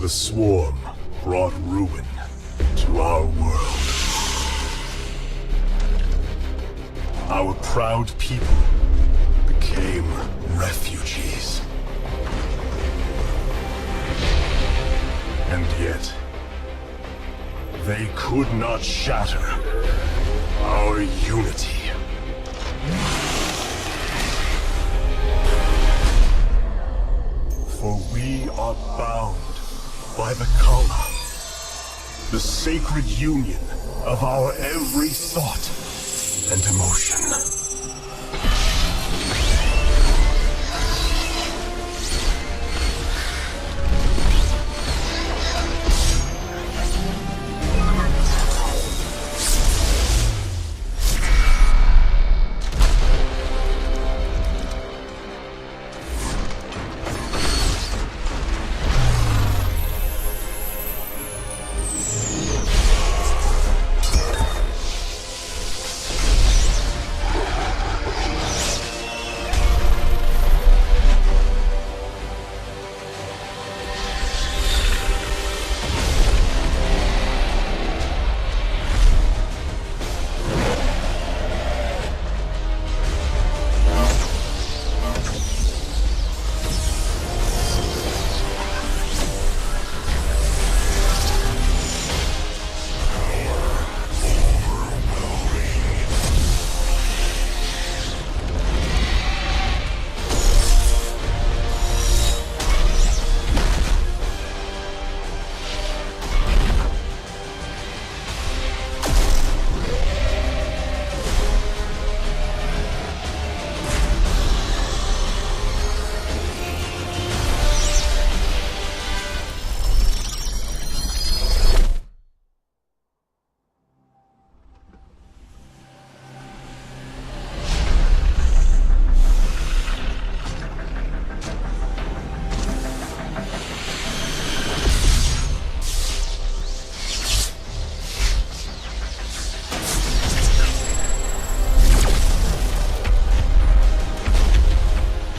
The swarm brought ruin to our world. Our proud people became refugees. And yet, they could not shatter our unity. For we are bound by the Kala, the sacred union of our every thought and emotion.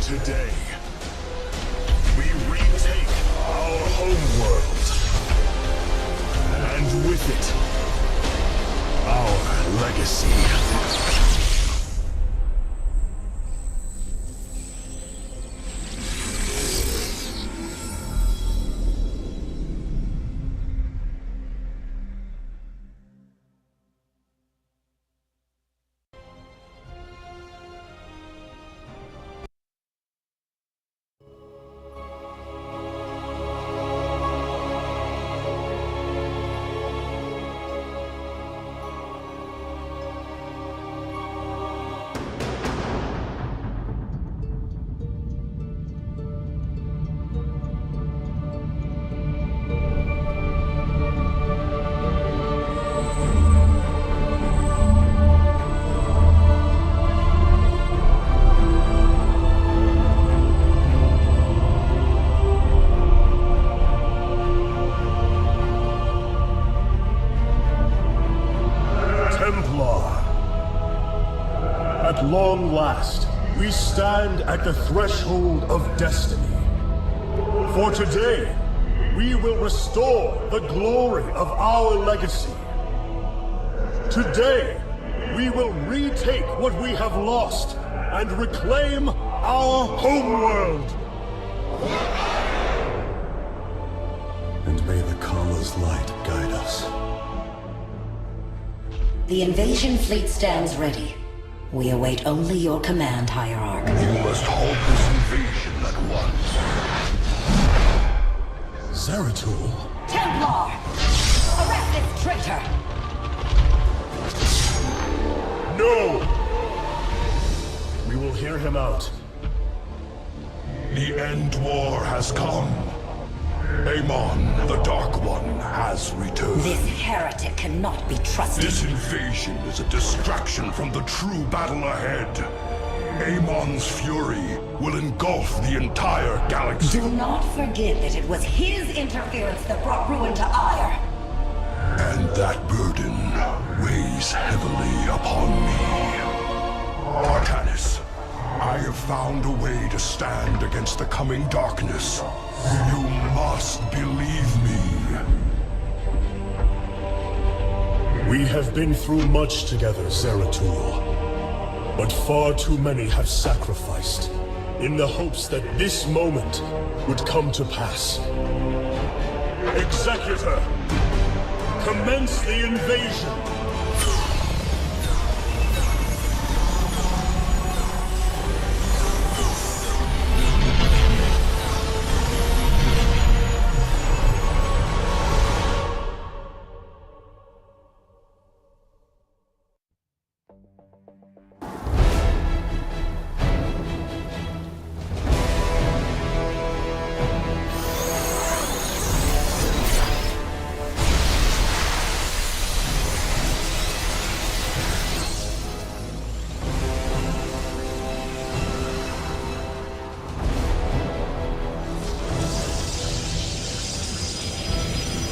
Today, we retake our homeworld, and with it, our legacy. At long last, we stand at the threshold of destiny. For today, we will restore the glory of our legacy. Today, we will retake what we have lost and reclaim our homeworld. And may the Kala's light guide us. The invasion fleet stands ready. We await only your command, Hierarch. You must halt this invasion at once. Zeratul? Templar! Arrest this traitor! No! We will hear him out. The end war has come. Amon, the Dark One, has returned. This heretic cannot be trusted. This invasion is a distraction from the true battle ahead. Amon's fury will engulf the entire galaxy. Do not forget that it was his interference that brought ruin to Ire. And that burden weighs heavily upon me. Arcanus, I have found a way to stand against the coming darkness. You must believe me. We have been through much together, Zeratul. But far too many have sacrificed in the hopes that this moment would come to pass. Executor, commence the invasion!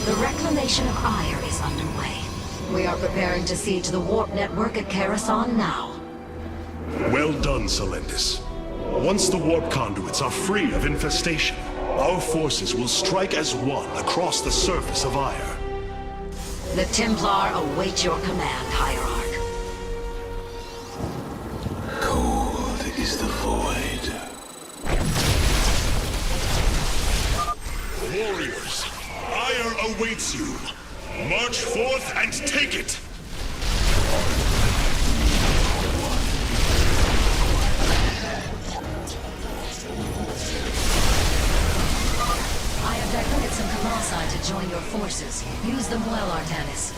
The reclamation of Ire is underway. We are preparing to siege the warp network at Karasan now. Well done, Selendis. Once the warp conduits are free of infestation, our forces will strike as one across the surface of Ire. The Templar await your command, Hierarch. Cold is the void. Warriors, Ire awaits you. March forth and take it! I have diverted some Colossi to join your forces. Use them well, Artanis.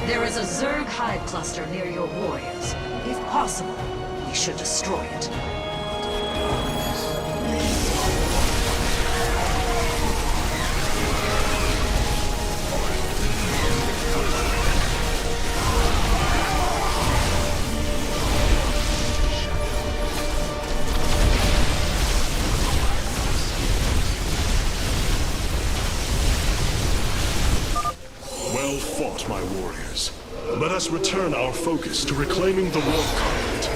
There is a Zerg hive cluster near your warriors. If possible, we should destroy it. Well fought, my warriors. Let us return our focus to reclaiming the warp conduit.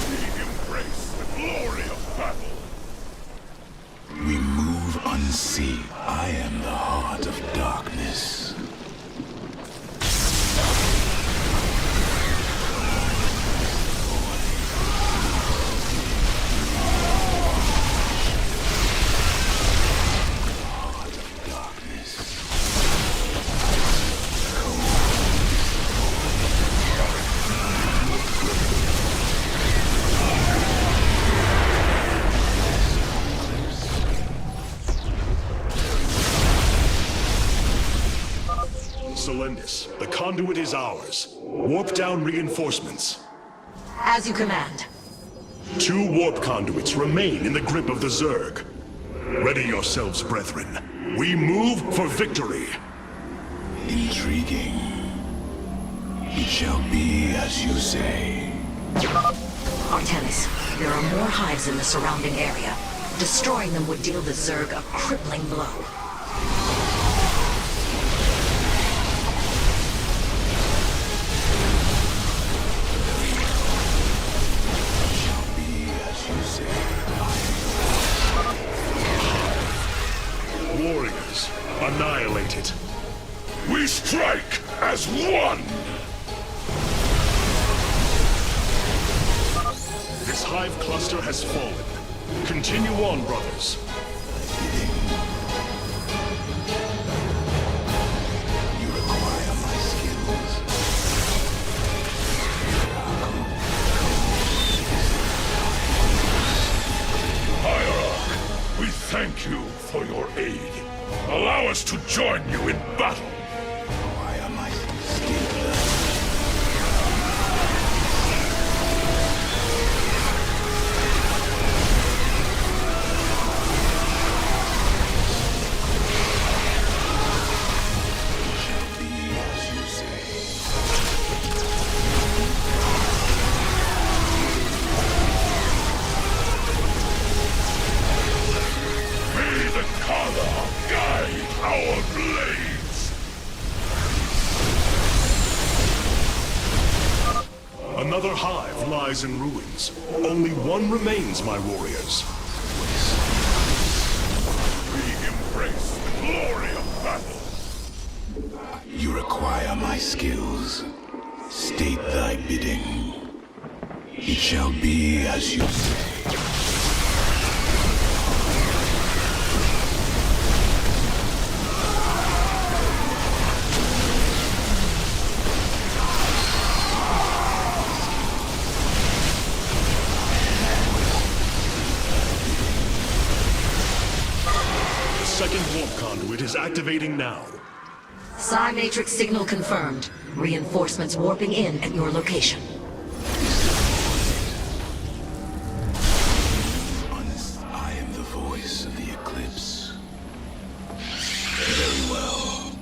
We embrace the glory of battle. We move unseen. I am the heart of darkness. Selendis, the conduit is ours. Warp down reinforcements. As you command. 2 warp conduits remain in the grip of the Zerg. Ready yourselves, brethren. We move for victory. Intriguing. It shall be as you say. Artanis, there are more hives in the surrounding area. Destroying them would deal the Zerg a crippling blow. Warriors, annihilate it. We strike as one! This hive cluster has fallen. Continue on, brothers. You require my skills. Hierarch, we thank you for your aid. Allow us to join you in battle. Require my skills. Another hive lies in ruins. Only one remains, my warriors. We embrace the glory of battle. You require my skills. State thy bidding. It shall be as you say. The second warp conduit is activating now. Psi Matrix signal confirmed. Reinforcements warping in at your location. I am the voice of the eclipse. Very well.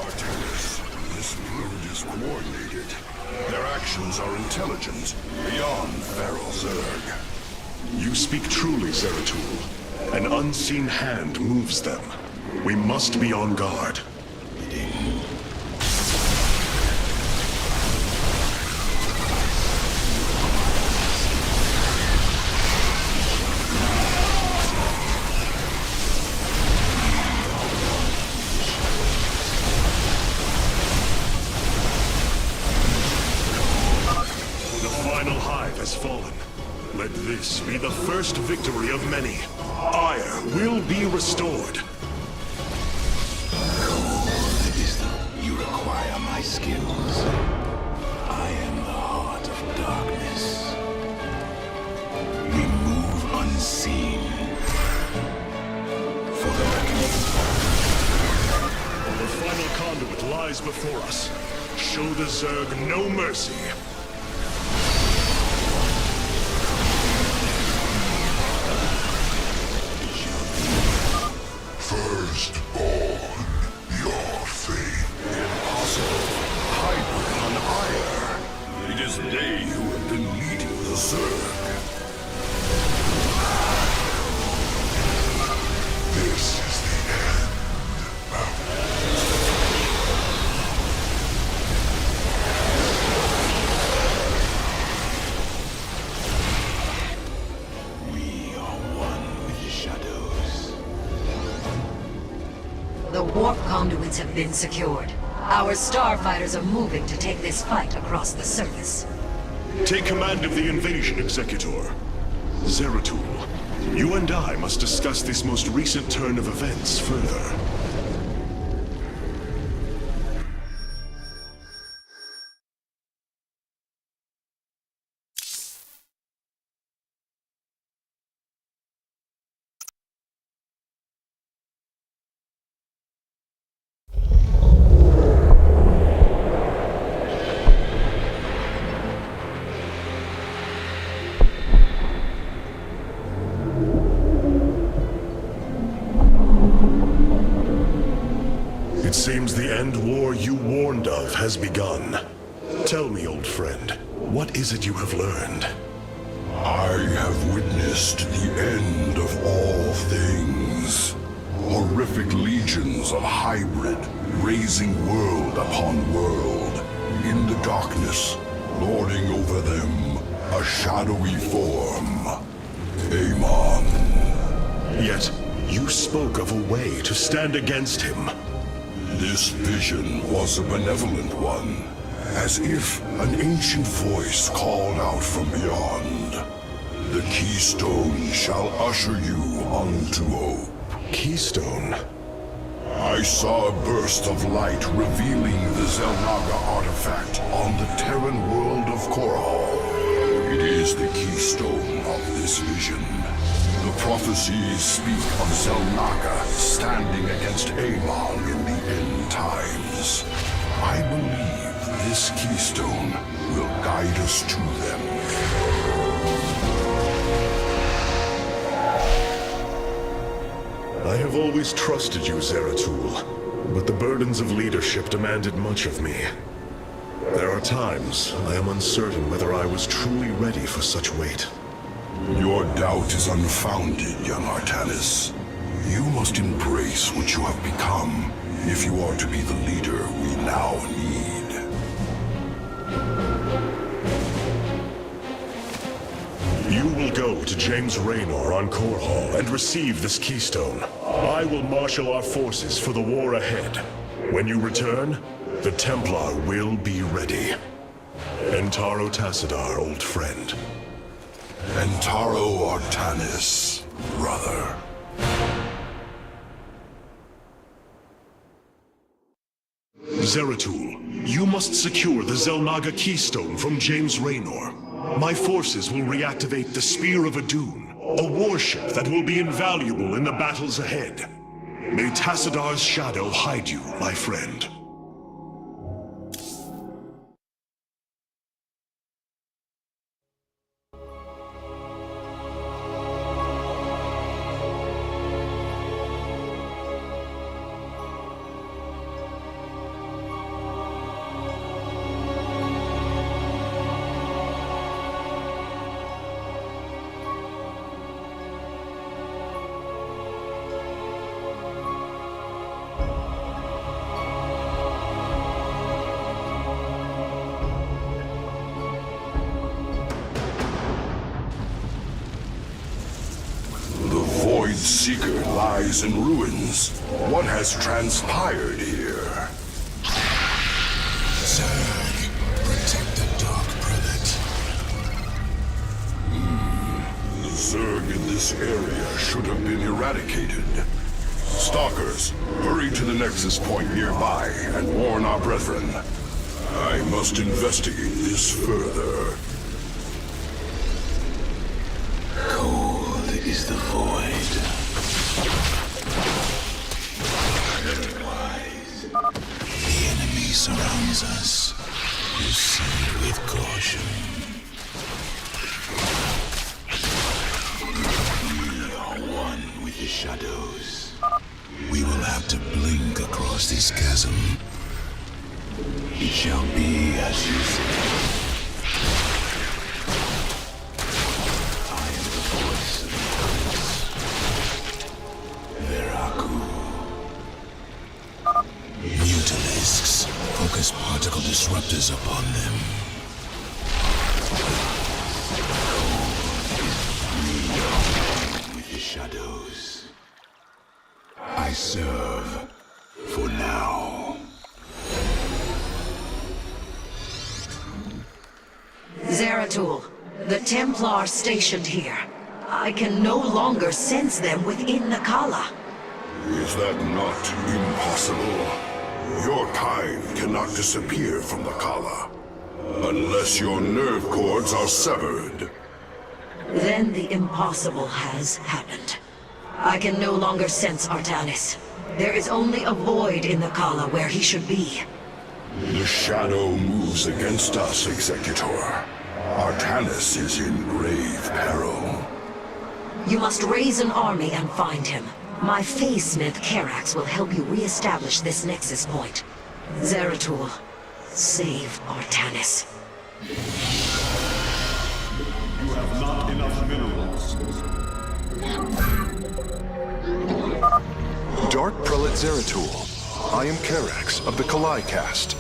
Artemis, this brood is coordinated. Their actions are intelligent, beyond feral Zerg. You speak truly, Zeratul. An unseen hand moves them. We must be on guard. The final hive has fallen. Let this be the first victory of many. Ire will be restored. You require my skills. I am the heart of darkness. We move unseen. For the reckoning. The final conduit lies before us. Show the Zerg no mercy. Firstborn, your fate. Impossible. Hybrid on Ire. It is they who have been leading the Zerg. This is the end. We are one with the shadows. The warp conduits have been secured. Our starfighters are moving to take this fight across the surface. Take command of the invasion, Executor. Zeratul, you and I must discuss this most recent turn of events further. It seems the end war you warned of has begun. Tell me, old friend, what is it you have learned? I have witnessed the end of all things. Horrific legions of hybrid, raising world upon world. In the darkness, lording over them, a shadowy form. Amon. Yet, you spoke of a way to stand against him. This vision was a benevolent one, as if an ancient voice called out from beyond. The keystone shall usher you unto hope. Keystone? I saw a burst of light revealing the Zelnaga artifact on the Terran world of Korhal. It is the keystone of this vision. The prophecies speak of Zelnaga standing against Amon in the end times. I believe this keystone will guide us to them. I have always trusted you, Zeratul, but the burdens of leadership demanded much of me. There are times I am uncertain whether I was truly ready for such weight. Your doubt is unfounded, young Artanis. You must embrace what you have become if you are to be the leader we now need. go to James Raynor on Core Hall and receive this keystone. I will marshal our forces for the war ahead. When you return, the Templar will be ready. Entaro Tassadar, old friend. Entaro Artanis, brother. Zeratul, you must secure the Xel'Naga keystone from James Raynor. My forces will reactivate the Spear of Adun, a warship that will be invaluable in the battles ahead. May Tassadar's shadow hide you, my friend. Seeker lies in ruins. What has transpired here? Zerg, protect the Dark Prelate. The Zerg in this area should have been eradicated. Stalkers, hurry to the Nexus point nearby and warn our brethren. I must investigate this further. Cold is the void. Very wise. The enemy surrounds us. Proceed with caution. We are one with the shadows. We will have to blink across this chasm. It shall be as you say. Mutalisks. Focus particle disruptors upon them. With the shadows. I serve for now. Zeratul, the Templar stationed here. I can no longer sense them within the Kala. Is that not impossible? Your kind cannot disappear from the Kala, unless your nerve cords are severed. Then the impossible has happened. I can no longer sense Artanis. There is only a void in the Kala where he should be. The shadow moves against us, Executor. Artanis is in grave peril. You must raise an army and find him. My Phase-Smith Karax will help you re-establish this nexus point. Zeratul, save Artanis. You have not enough minerals. Dark Prelate Zeratul. I am Karax of the Kalai Caste.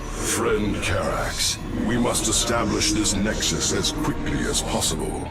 Friend Karax, we must establish this nexus as quickly as possible.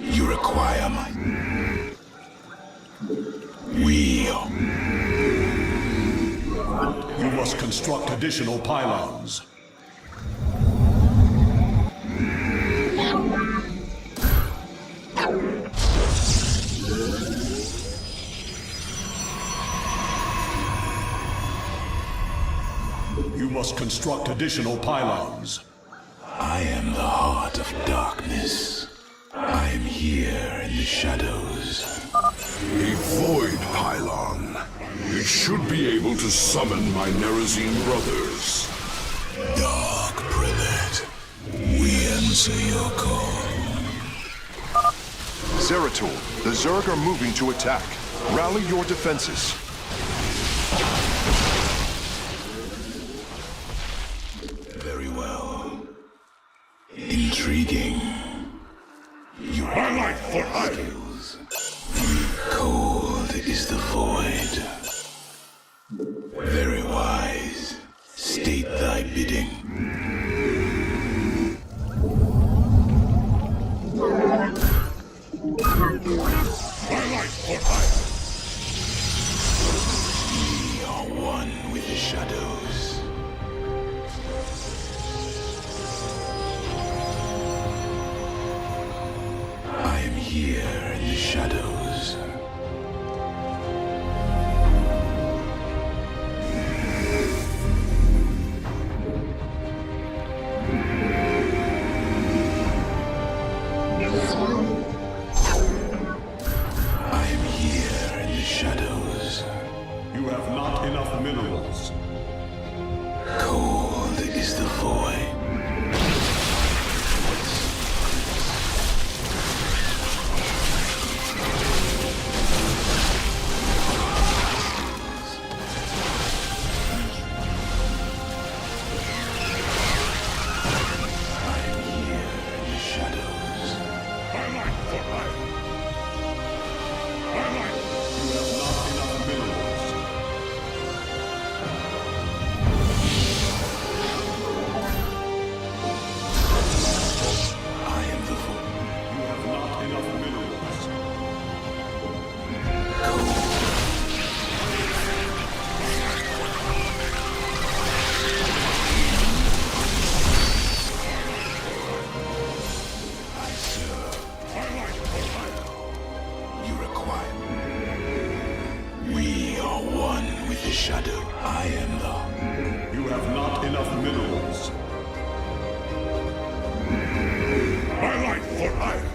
You require my... We... You must construct additional pylons. You must construct additional pylons. I am the heart of darkness. I am here in the shadows. A void pylon. It should be able to summon my Nerazine brothers. Dark Prelate, we answer your call. Zeratul, the Zerg are moving to attack. Rally your defenses. Very well. Intriguing. You Highlight for hire. skills. Cold is the void. Very wise. State thy bidding. Highlight for hire. We are one with the shadows. I am here in the shadows. I am here in the shadows. You have not enough minerals. Cold is the void. I am here in the shadows. Highlight for hire. Highlight. You have not enough minerals. I am the void. You have not enough minerals. I serve. Highlight for hire. You require. We are one with the shadow. I am the... You have not enough minerals. Highlight for hire.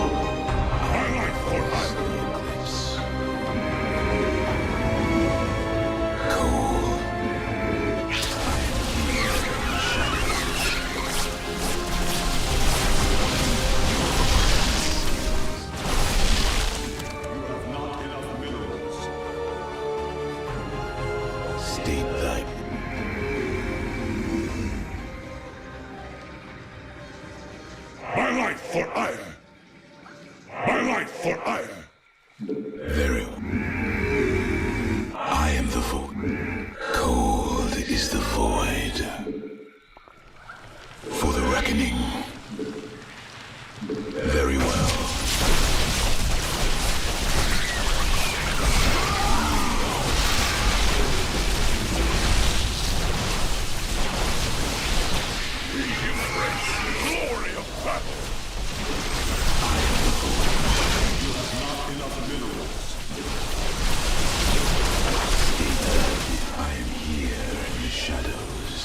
Highlight for hire. Eclipse. Cold. You have not enough minerals. State thy... Highlight for hire. Highlight for hire. Very well. I am the void. Cold is the void. For the reckoning. Very well. Glory of battle. Not enough minerals. I am here in the shadows.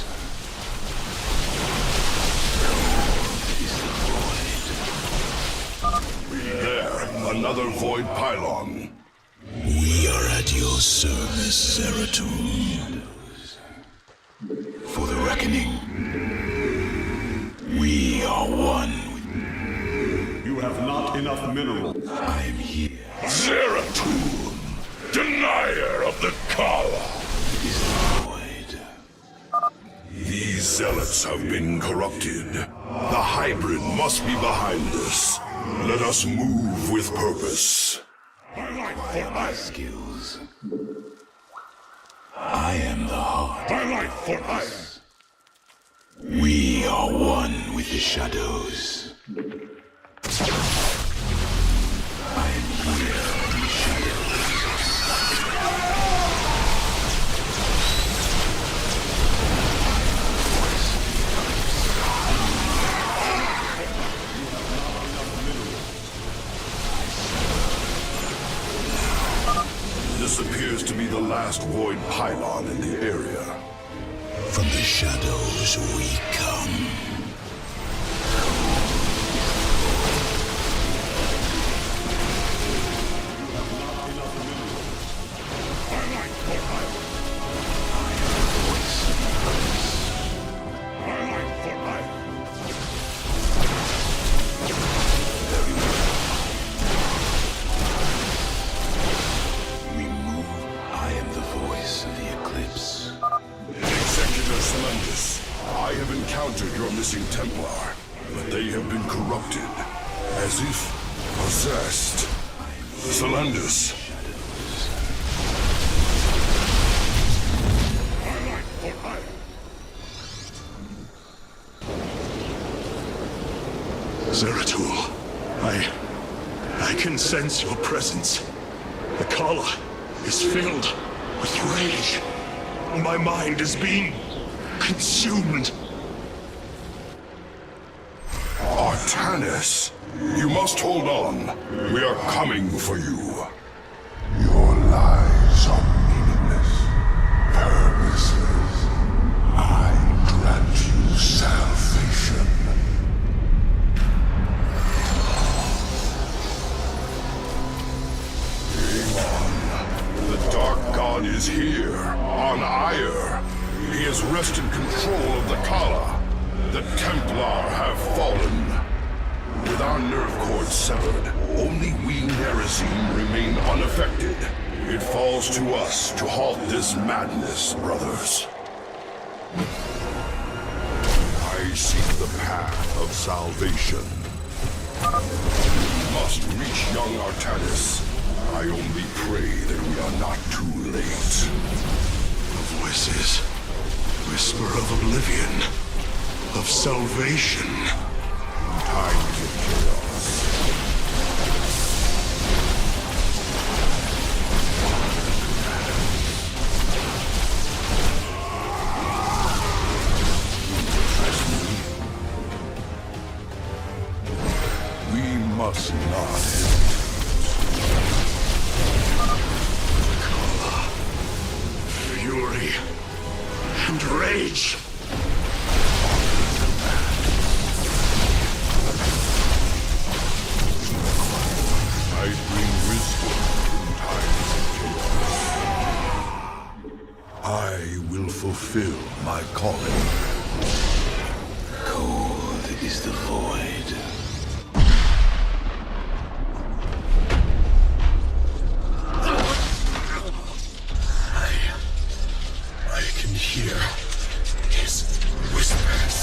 There, another void pylon. We are at your service, Zeratul. For the reckoning. We are one. You have not enough minerals. I am here Zeratul, denier of the Kala. Void. These zealots have been corrupted. The hybrid must be behind us. Let us move with purpose. My skills. I am the heart. We are one with the shadows. I am here in the shadows. This appears to be the last void pylon in the area. From the shadows we come. We move. I am the voice of the eclipse. Executor Solendus, I have encountered your missing Templar, but they have been corrupted, as if possessed. Solendus. Zeratul, I can sense your presence. The Kala is filled with rage. My mind is being consumed. Artanis, you must hold on. We are coming for you. Your lies are meaningless, purposeless. I grant you salvation. The Dark God is here, on Ire. He has wrested control of the Kala. The Templar have fallen. With our nerve cords severed, only we Nerazim remain unaffected. It falls to us to halt this madness, brothers. I seek the path of salvation. We must reach young Artanis. I only pray that we are not too late. The voices whisper of oblivion, of salvation. Times of chaos. We must not hesitate. Fury and rage. I bring wisdom in times of chaos. I will fulfill my calling. Cold is the void. I can hear his whispers.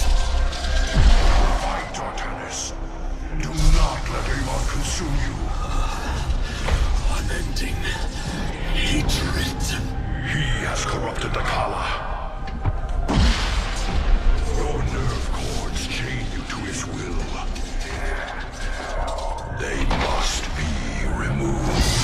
Fight, Artanis. Do not let Amon consume you. Unending hatred. He has corrupted the Kala. Your nerve cords chain you to his will. They must be removed.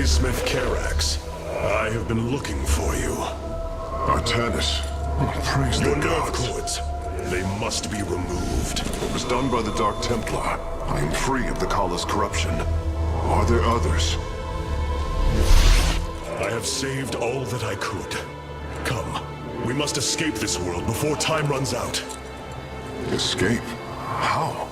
Faysmith Karax. I have been looking for you. Artanis, praise Your the nerve gods. cords. They must be removed. It was done by the Dark Templar. I am free of the Kala's corruption. Are there others? I have saved all that I could. Come, we must escape this world before time runs out. Escape? How?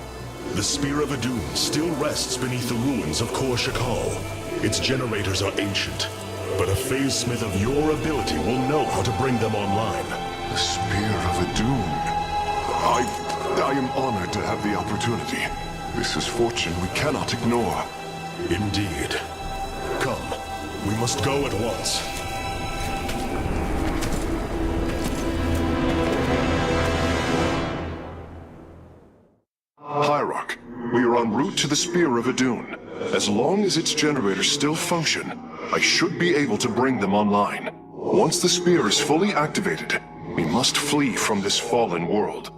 The Spear of Adun still rests beneath the ruins of Kor Shakal. Its generators are ancient, but a Faysmith of your ability will know how to bring them online. The Spear of Adun. I am honored to have the opportunity. This is fortune we cannot ignore. Indeed. Come, we must go at once. Hierarch, we are en route to the Spear of Adun. As long as its generators still function, I should be able to bring them online. Once the spear is fully activated, we must flee from this fallen world.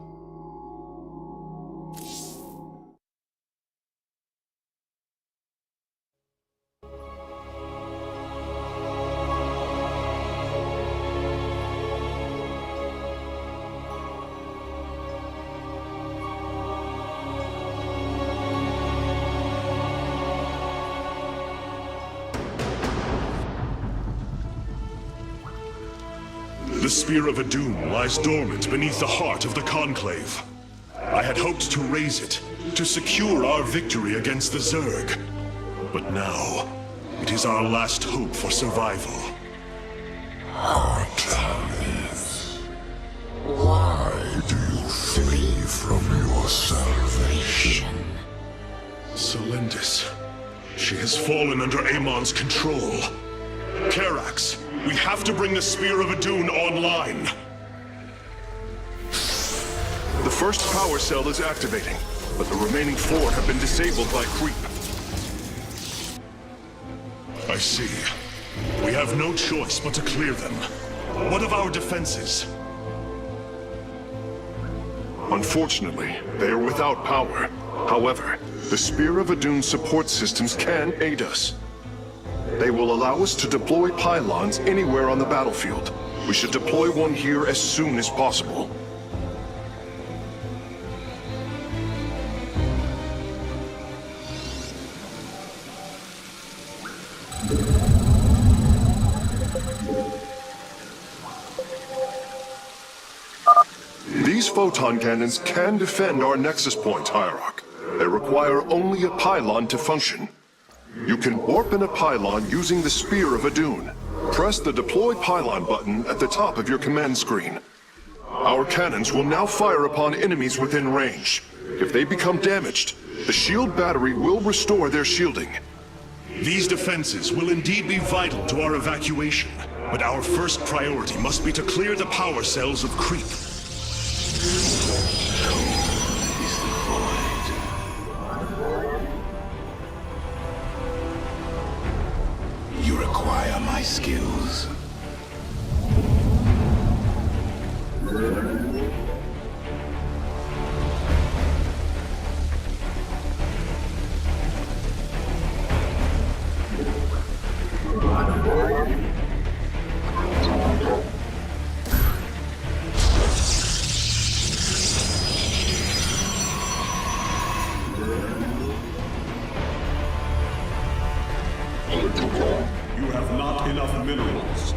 The Spear of Adun lies dormant beneath the heart of the Conclave. I had hoped to raise it, to secure our victory against the Zerg. But now, it is our last hope for survival. Artanis, why do you flee from your salvation? Selendis. She has fallen under Amon's control. Karax, we have to bring the Spear of Adun online. The first power cell is activating, but the remaining 4 have been disabled by creep. I see. We have no choice but to clear them. What of our defenses? Unfortunately, they are without power. However, the Spear of Adun support systems can aid us. They will allow us to deploy pylons anywhere on the battlefield. We should deploy one here as soon as possible. These photon cannons can defend our nexus point, Hierarch. They require only a pylon to function. You can warp in a pylon using the Spear of Adun. Press the Deploy Pylon button at the top of your command screen. Our cannons will now fire upon enemies within range. If they become damaged, the shield battery will restore their shielding. These defenses will indeed be vital to our evacuation, but our first priority must be to clear the power cells of creep. You require my skills. You have not enough minerals.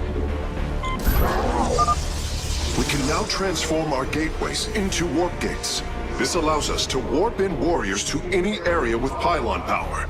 We can now transform our gateways into warp gates. This allows us to warp in warriors to any area with pylon power.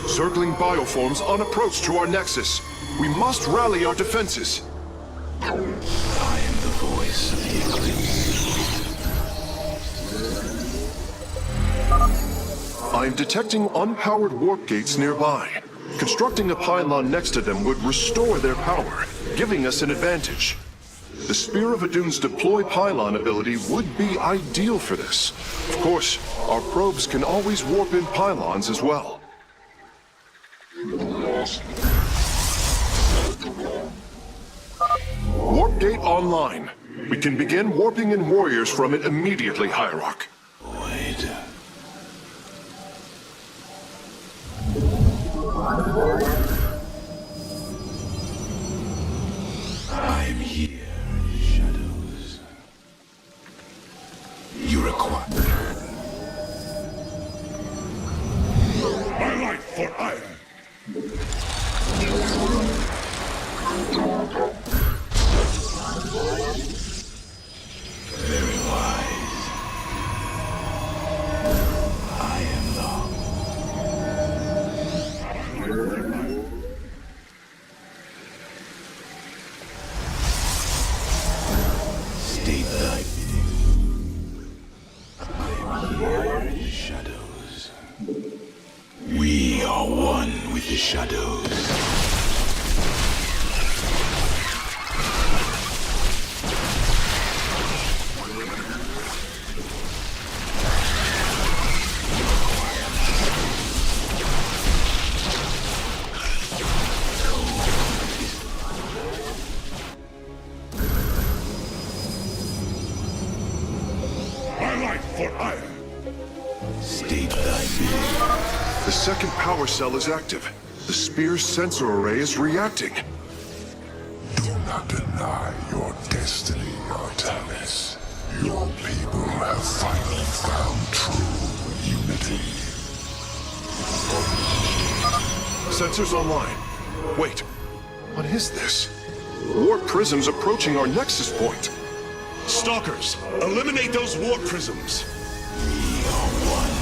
Circling bioforms on approach to our nexus. We must rally our defenses. I am the voice of the Eclipse. I'm detecting unpowered warp gates nearby. Constructing a pylon next to them would restore their power, giving us an advantage. The Spear of Adun's deploy pylon ability would be ideal for this. Of course, our probes can always warp in pylons as well. Warp gate online. We can begin warping in warriors from it immediately, Hierarch. Wait. I'm here, shadows. You require... My life for iron! Very wise. I am State thy bidding. I am here in the shadows. We are one with the shadows. State thy bidding. The second power cell is active. The Spear's sensor array is reacting. Do not deny your destiny, Artanis. Your people have finally found true unity. Sensors online. Wait, what is this? Warp prisms approaching our nexus point. Stalkers, eliminate those warp prisms. We are one.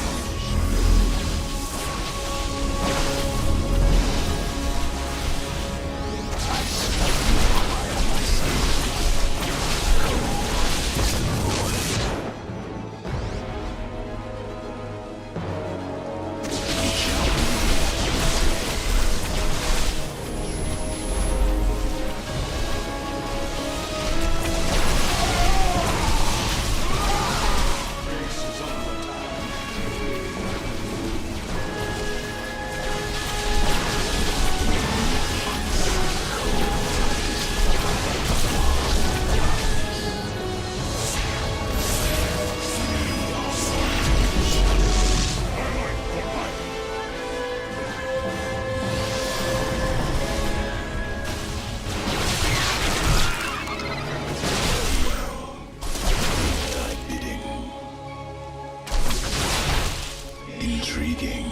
Intriguing.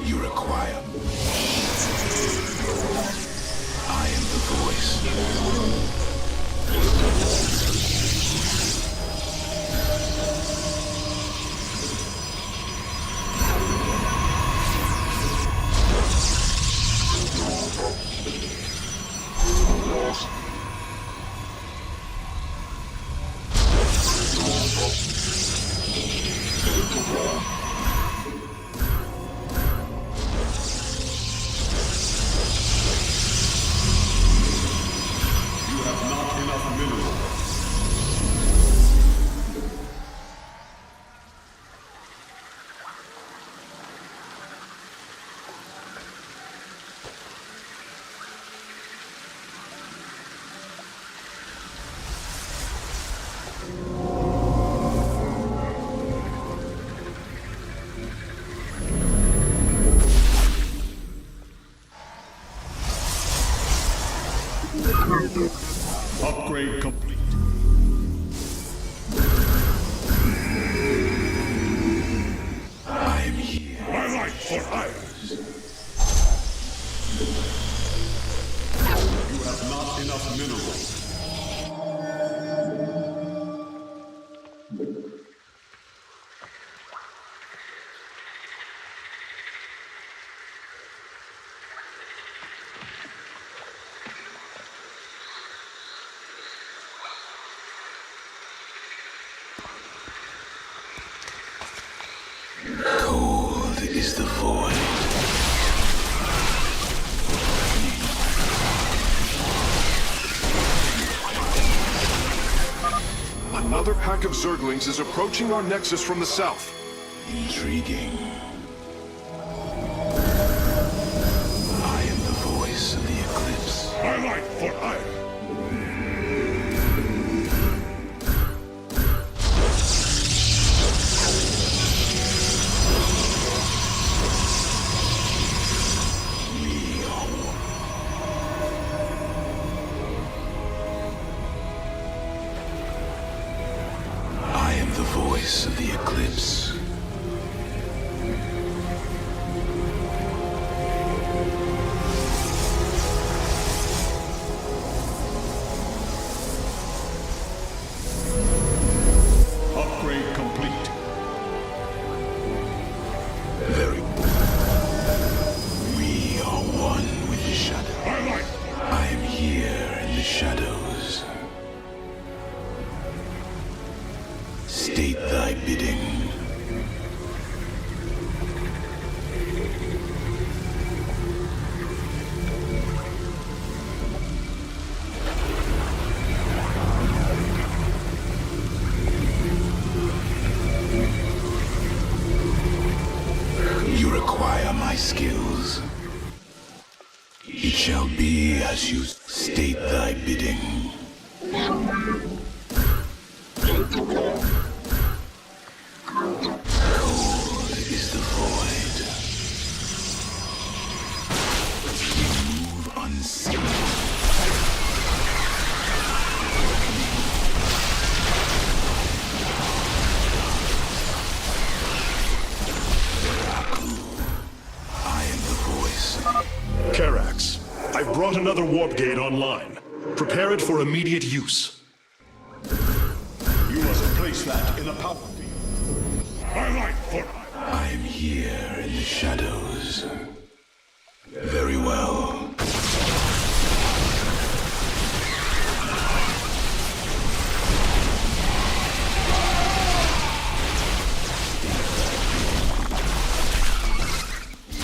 You require. I am the voice. You have not enough minerals. is the void. Another pack of Zerglings is approaching our nexus from the south. Intriguing. I am the voice of the eclipse. Highlight for hire. I am the voice of the eclipse. Upgrade complete. Very. We are one with the shadow. Highlight. I am here in the shadows. State thy bidding. You require my skills. It shall be as you state thy bidding. Cold is the void. You move unseen. I am the voice. Karax, I've brought another warp gate online. Prepare it for immediate use. You must place that in a power field. Highlight for I am here in the shadows. Very well.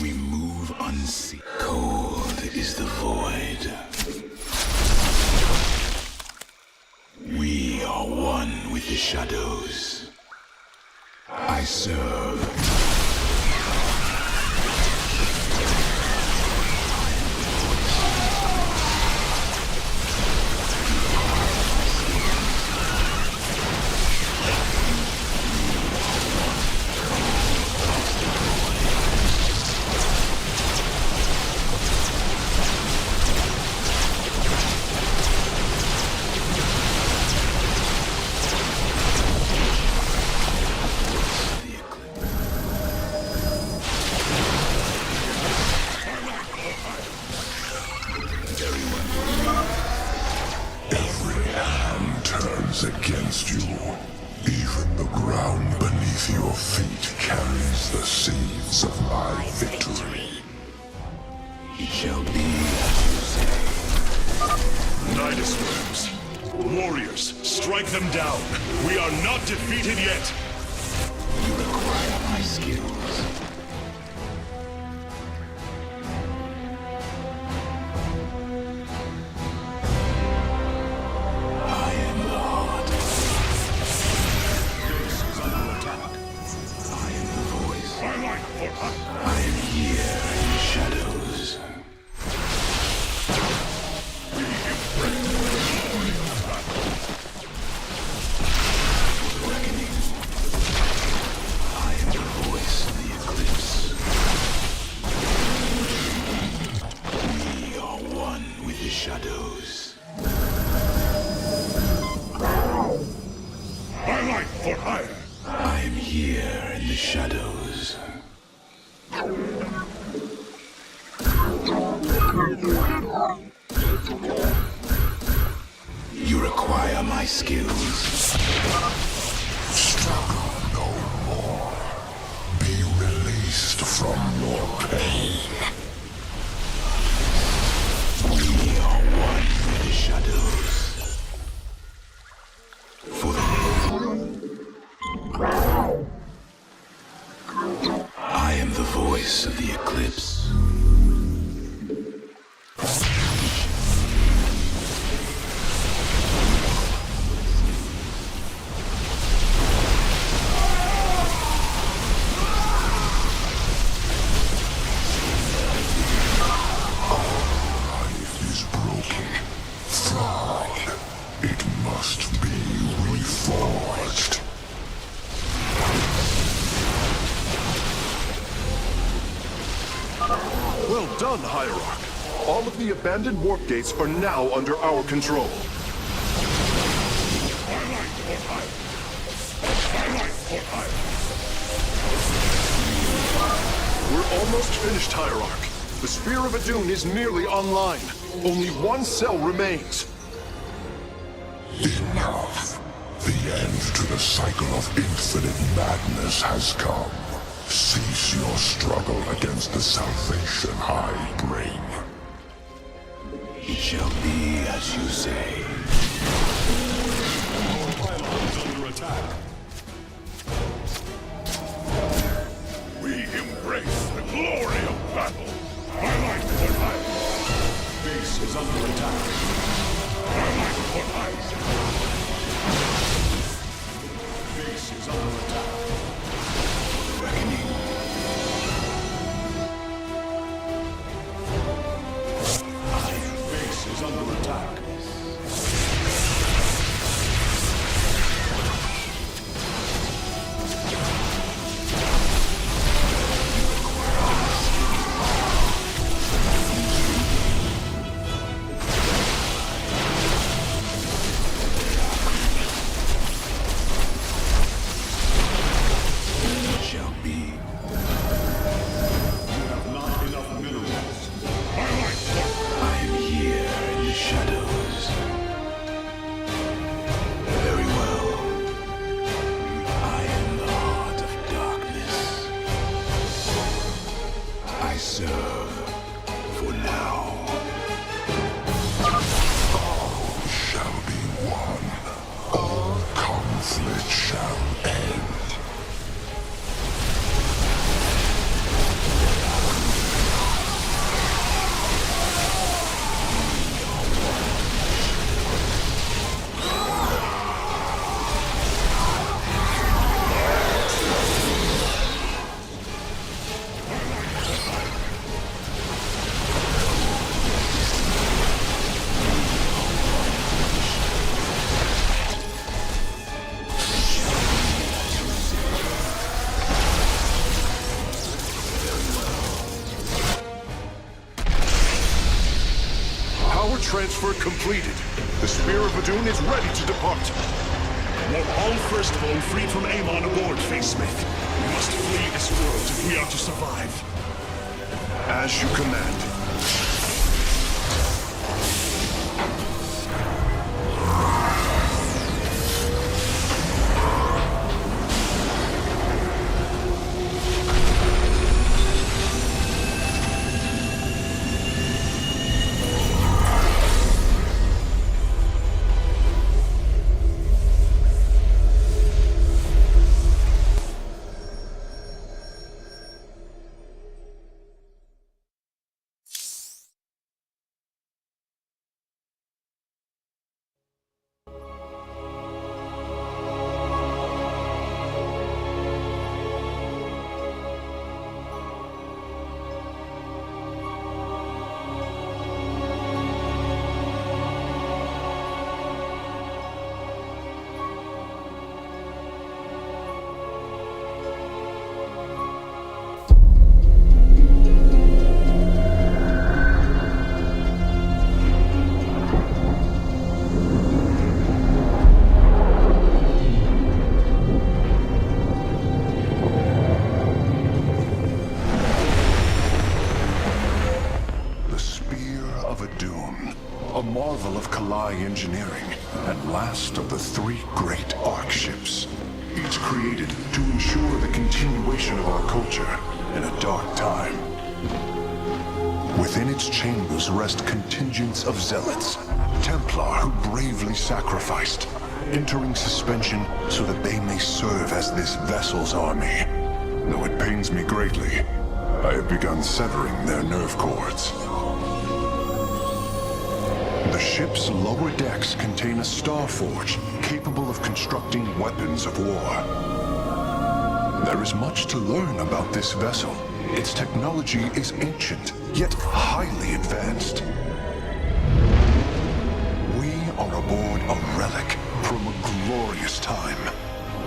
We move unseen. Cold is the void. We are one with the shadows. I serve. Against you. Even the ground beneath your feet carries the seeds of my victory. It shall be as you say. Nidus worms. Warriors, strike them down. We are not defeated yet. You require my skills. I am the heart. I am the voice. I am here in the shadows. Reckoning. I am the voice of the eclipse. We are one with the shadows. Highlight for hire. I am here in the shadows. You require my skills. Struggle no more. Be released from your pain. We are one with the shadows. For the I am the voice face of the eclipse. Well done, Hierarch. All of the abandoned warp gates are now under our control. We're almost finished, Hierarch. The Spear of Adun is nearly online. Only one cell remains. Enough. The end to the cycle of infinite madness has come. Cease your struggle against the salvation I bring. It shall be as you say. Our pylon's under attack. We embrace the glory of battle. I like what I... Base is under attack. I like what I... Base is under attack. Reckoning. Base is under attack. Shall be. You have not enough minerals. I am here in the shadows. Very well. I am the heart of darkness. I serve for now. All shall be one. All conflict shall end. Power transfer completed. The Spear of Adun is ready to depart. Want all Firstborn freed from Amon aboard, Facesmith. We must flee this world if we are to survive. As you command. A marvel of Kalai engineering, and last of the three great Ark ships. Each created to ensure the continuation of our culture in a dark time. Within its chambers rest contingents of zealots, Templar who bravely sacrificed, entering suspension so that they may serve as this vessel's army. Though it pains me greatly, I have begun severing their nerve cords. The ship's lower decks contain a star forge capable of constructing weapons of war. There is much to learn about this vessel. Its technology is ancient, yet highly advanced. We are aboard a relic from a glorious time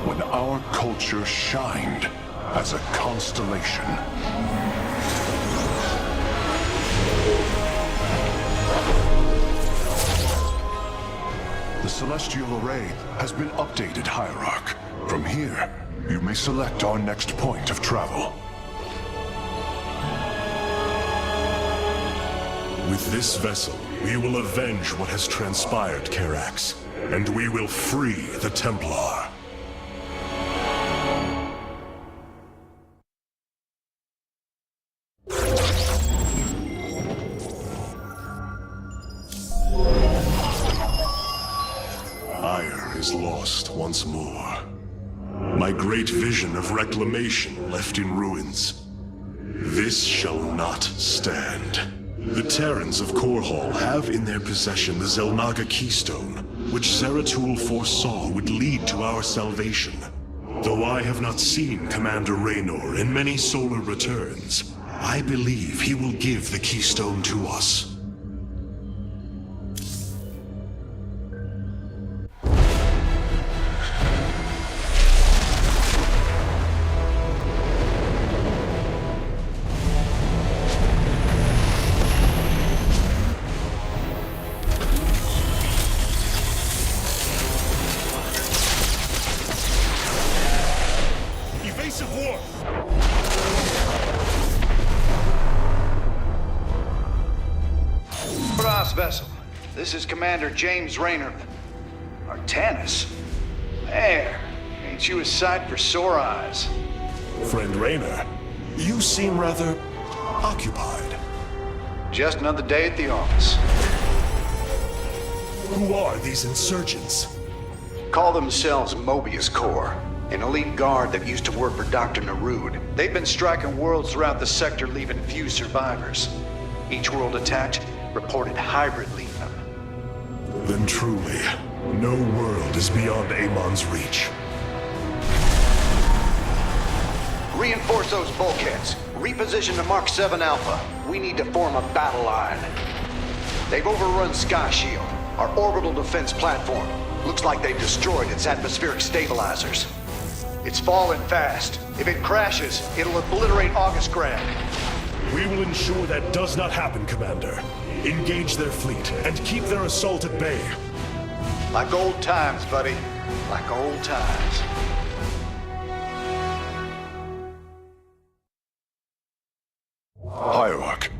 when our culture shined as a constellation. The celestial array has been updated, Hierarch. From here, you may select our next point of travel. With this vessel, we will avenge what has transpired, Karax, and we will free the Templar. Ire is lost once more. My great vision of reclamation left in ruins. This shall not stand. The Terrans of Korhal have in their possession the Xel'Naga Keystone, which Zeratul foresaw would lead to our salvation. Though I have not seen Commander Raynor in many solar returns, I believe he will give the Keystone to us. Vessel. This is Commander James Raynor. Artanis? There. Ain't you a sight for sore eyes? Friend Raynor, you seem rather occupied. Just another day at the office. Who are these insurgents? Call themselves Mobius Corps, an elite guard that used to work for Dr. Narud. They've been striking worlds throughout the sector, leaving few survivors. Each world attacked reported hybrid leaving them. Then truly, no world is beyond Amon's reach. Reinforce those bulkheads. Reposition to Mark 7 Alpha. We need to form a battle line. They've overrun Sky Shield, our orbital defense platform. Looks like they've destroyed its atmospheric stabilizers. It's falling fast. If it crashes, it'll obliterate August Grad. We will ensure that does not happen, Commander. Engage their fleet and keep their assault at bay. Like old times, buddy. Like old times. Hierarch,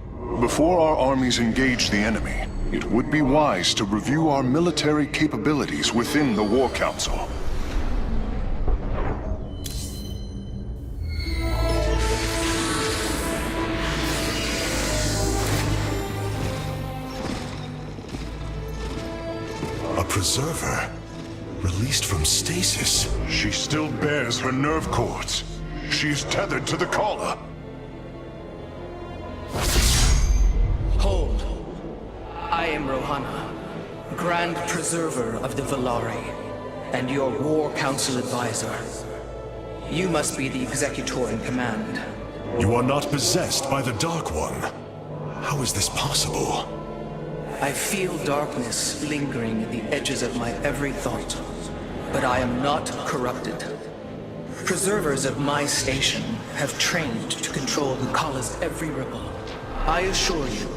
before our armies engage the enemy, it would be wise to review our military capabilities within the War Council. Preserver? Released from stasis? She still bears her nerve cords. She is tethered to the collar. Hold. I am Rohana, Grand Preserver of the Valari, and your War Council advisor. You must be the executor in command. You are not possessed by the Dark One. How is this possible? I feel darkness lingering at the edges of my every thought, but I am not corrupted. Preservers of my station have trained to control Hukalla's every ripple. I assure you,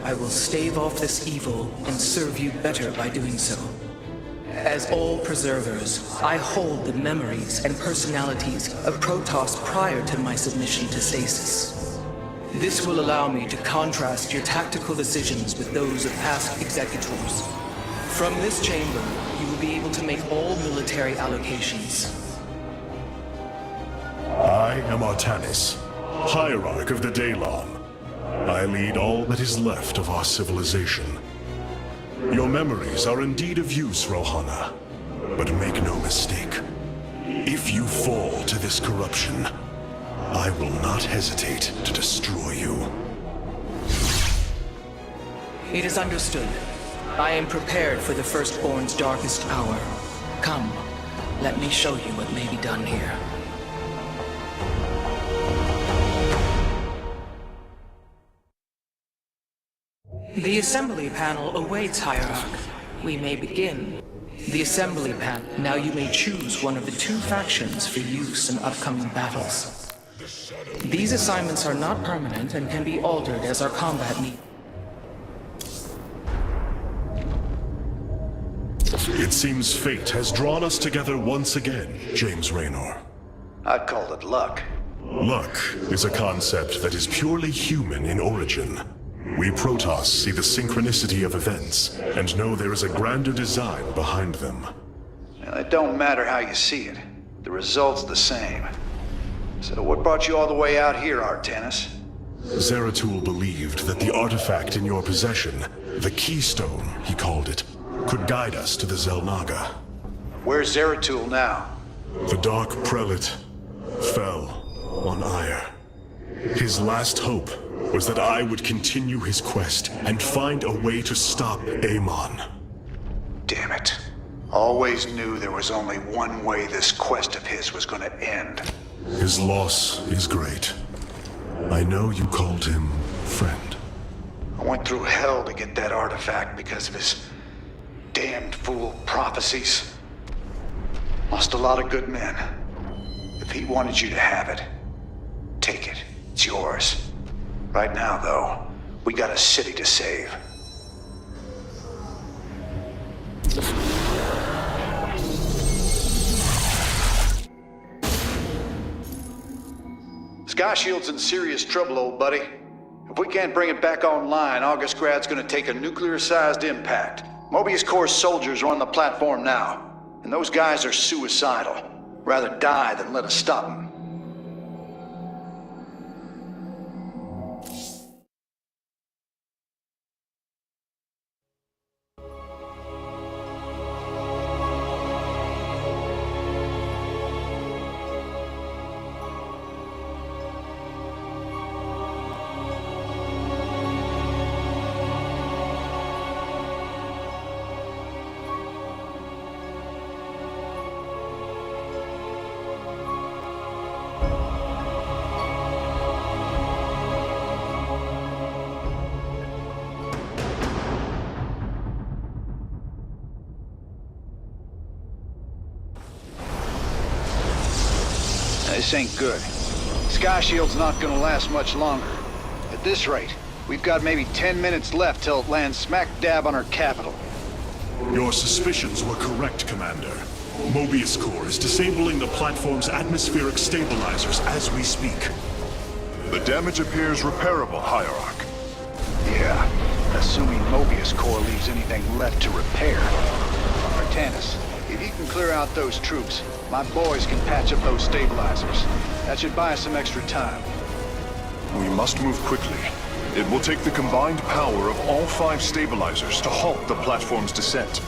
I will stave off this evil and serve you better by doing so. As all Preservers, I hold the memories and personalities of Protoss prior to my submission to stasis. This will allow me to contrast your tactical decisions with those of past executors. From this chamber, you will be able to make all military allocations. I am Artanis, Hierarch of the Daylon. I lead all that is left of our civilization. Your memories are indeed of use, Rohana. But make no mistake. If you fall to this corruption, I will not hesitate to destroy you. It is understood. I am prepared for the Firstborn's darkest hour. Come, let me show you what may be done here. The assembly panel awaits, Hierarch. We may begin. The assembly panel. Now you may choose one of the two factions for use in upcoming battles. These assignments are not permanent and can be altered as our combat needs. It seems fate has drawn us together once again, James Raynor. I'd call it luck. Luck is a concept that is purely human in origin. We Protoss see the synchronicity of events and know there is a grander design behind them. Well, it don't matter how you see it. The result's the same. So what brought you all the way out here, Artanis? Zeratul believed that the artifact in your possession, the Keystone, he called it, could guide us to the Xel'Naga. Where's Zeratul now? The Dark Prelate fell on Ire. His last hope was that I would continue his quest and find a way to stop Amon. Damn it. Always knew there was only one way this quest of his was gonna end. His loss is great. I know you called him friend. I went through hell to get that artifact because of his damned fool prophecies. Lost a lot of good men. If he wanted you to have it, take it. It's yours. Right now, though, we got a city to save. Sky Shield's in serious trouble, old buddy. If we can't bring it back online, Augustgrad's gonna take a nuclear-sized impact. Mobius Corps soldiers are on the platform now, and those guys are suicidal. Rather die than let us stop them. This ain't good. Sky Shield's not gonna last much longer. At this rate, we've got maybe 10 minutes left till it lands smack dab on our capital. Your suspicions were correct, Commander. Mobius Corps is disabling the platform's atmospheric stabilizers as we speak. The damage appears repairable, Hierarch. Yeah, assuming Mobius Corps leaves anything left to repair. Artanis, if you can clear out those troops, my boys can patch up those stabilizers. That should buy us some extra time. We must move quickly. It will take the combined power of all 5 stabilizers to halt the platform's descent.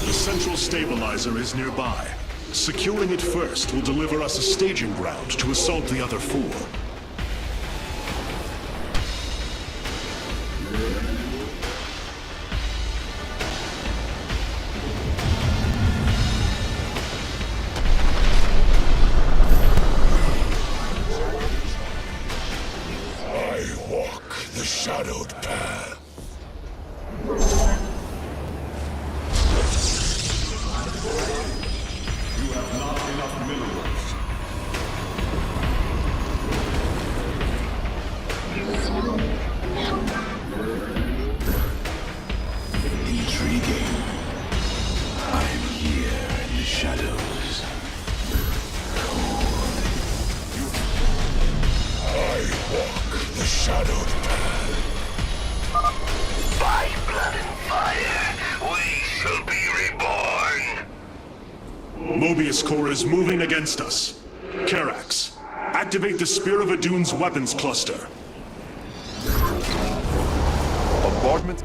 The central stabilizer is nearby. Securing it first will deliver us a staging ground to assault the other 4. I walk the shadowed path. You have not enough minerals. Intriguing. I'm here in the shadows. I walk the shadowed path. By blood and fire, we shall be reborn! Mobius Corps is moving against us. Karax, activate the Spear of Adune's weapons cluster. Bombardment.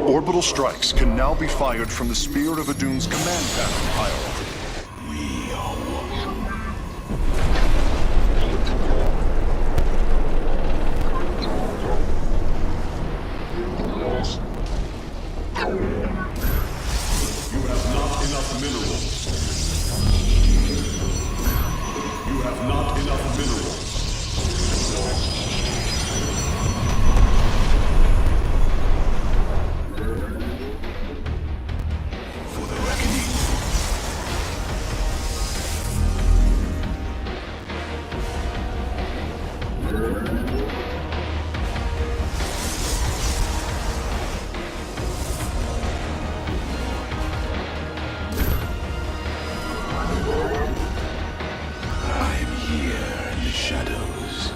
Orbital strikes can now be fired from the Spear of Adune's command panel hierarchy. We are You have not enough minerals. You have not enough minerals. for the reckoning. I am here in the shadows.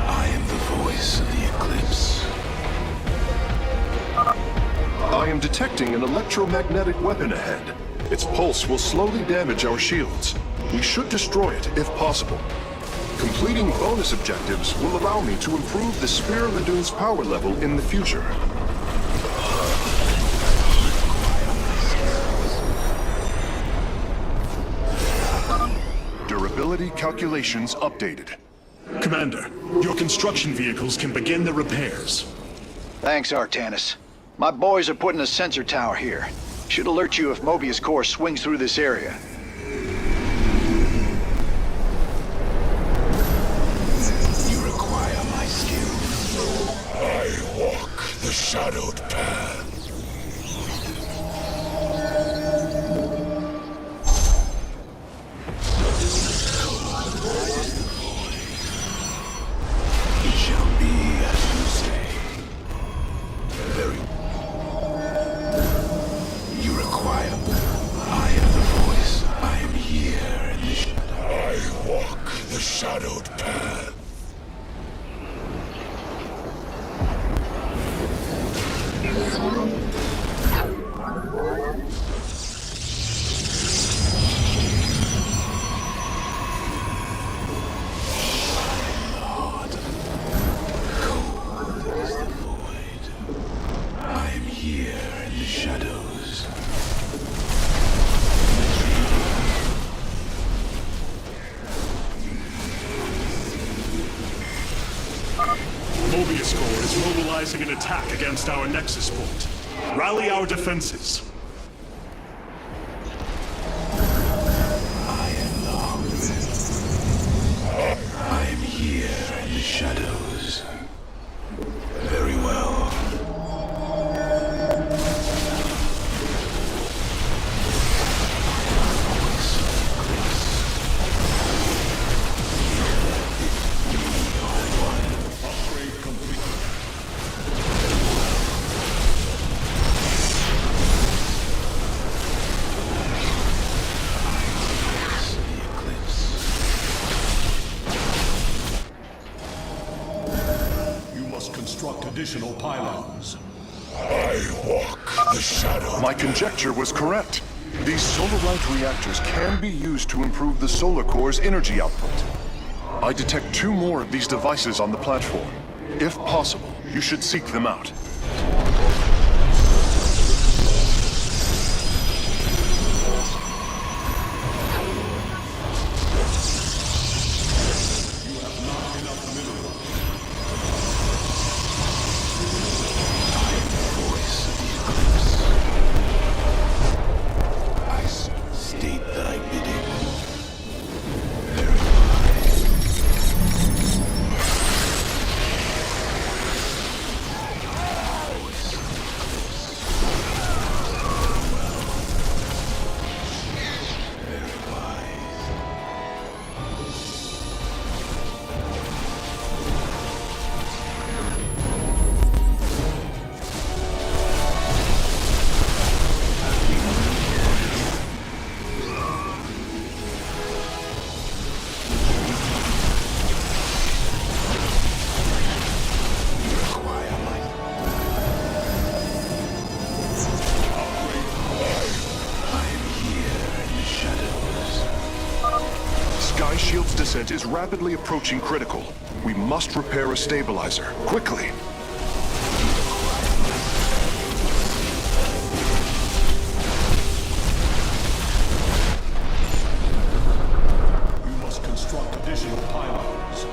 I am the voice of the eclipse. I am detecting an electromagnetic weapon ahead. Its pulse will slowly damage our shields. We should destroy it if possible. Completing bonus objectives will allow me to improve the Spear of Adune's power level in the future. Durability calculations updated. Commander, your construction vehicles can begin the repairs. Thanks, Artanis. My boys are putting a sensor tower here. Should alert you if Mobius Core swings through this area. You require my skill. I walk the shadowed path. It shall be as you say. Very. You require. I am the voice. I am here in the shadow. I walk the shadowed path. I am here in the shadows. Mobius Core is mobilizing an attack against our nexus point. Rally our defenses. I am lost. I am here in the shadows. Very well. Upgrade complete. You must construct additional pylons. I walk the shadow. My conjecture was correct. These solar light reactors can be used to improve the solar core's energy output. I detect 2 more of these devices on the platform. If possible, you should seek them out. I state thy bidding. Shield's descent is rapidly approaching critical. We must repair a stabilizer, quickly. You must construct additional pylons.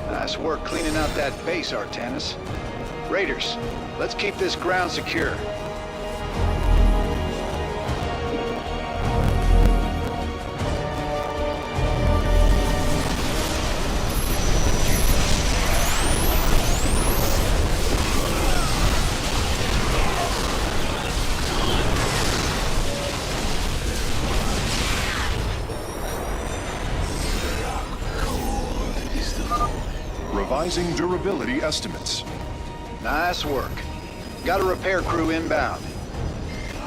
Nice work cleaning out that base, Artanis. Raiders, let's keep this ground secure. Revising durability estimates. Nice work. Got a repair crew inbound.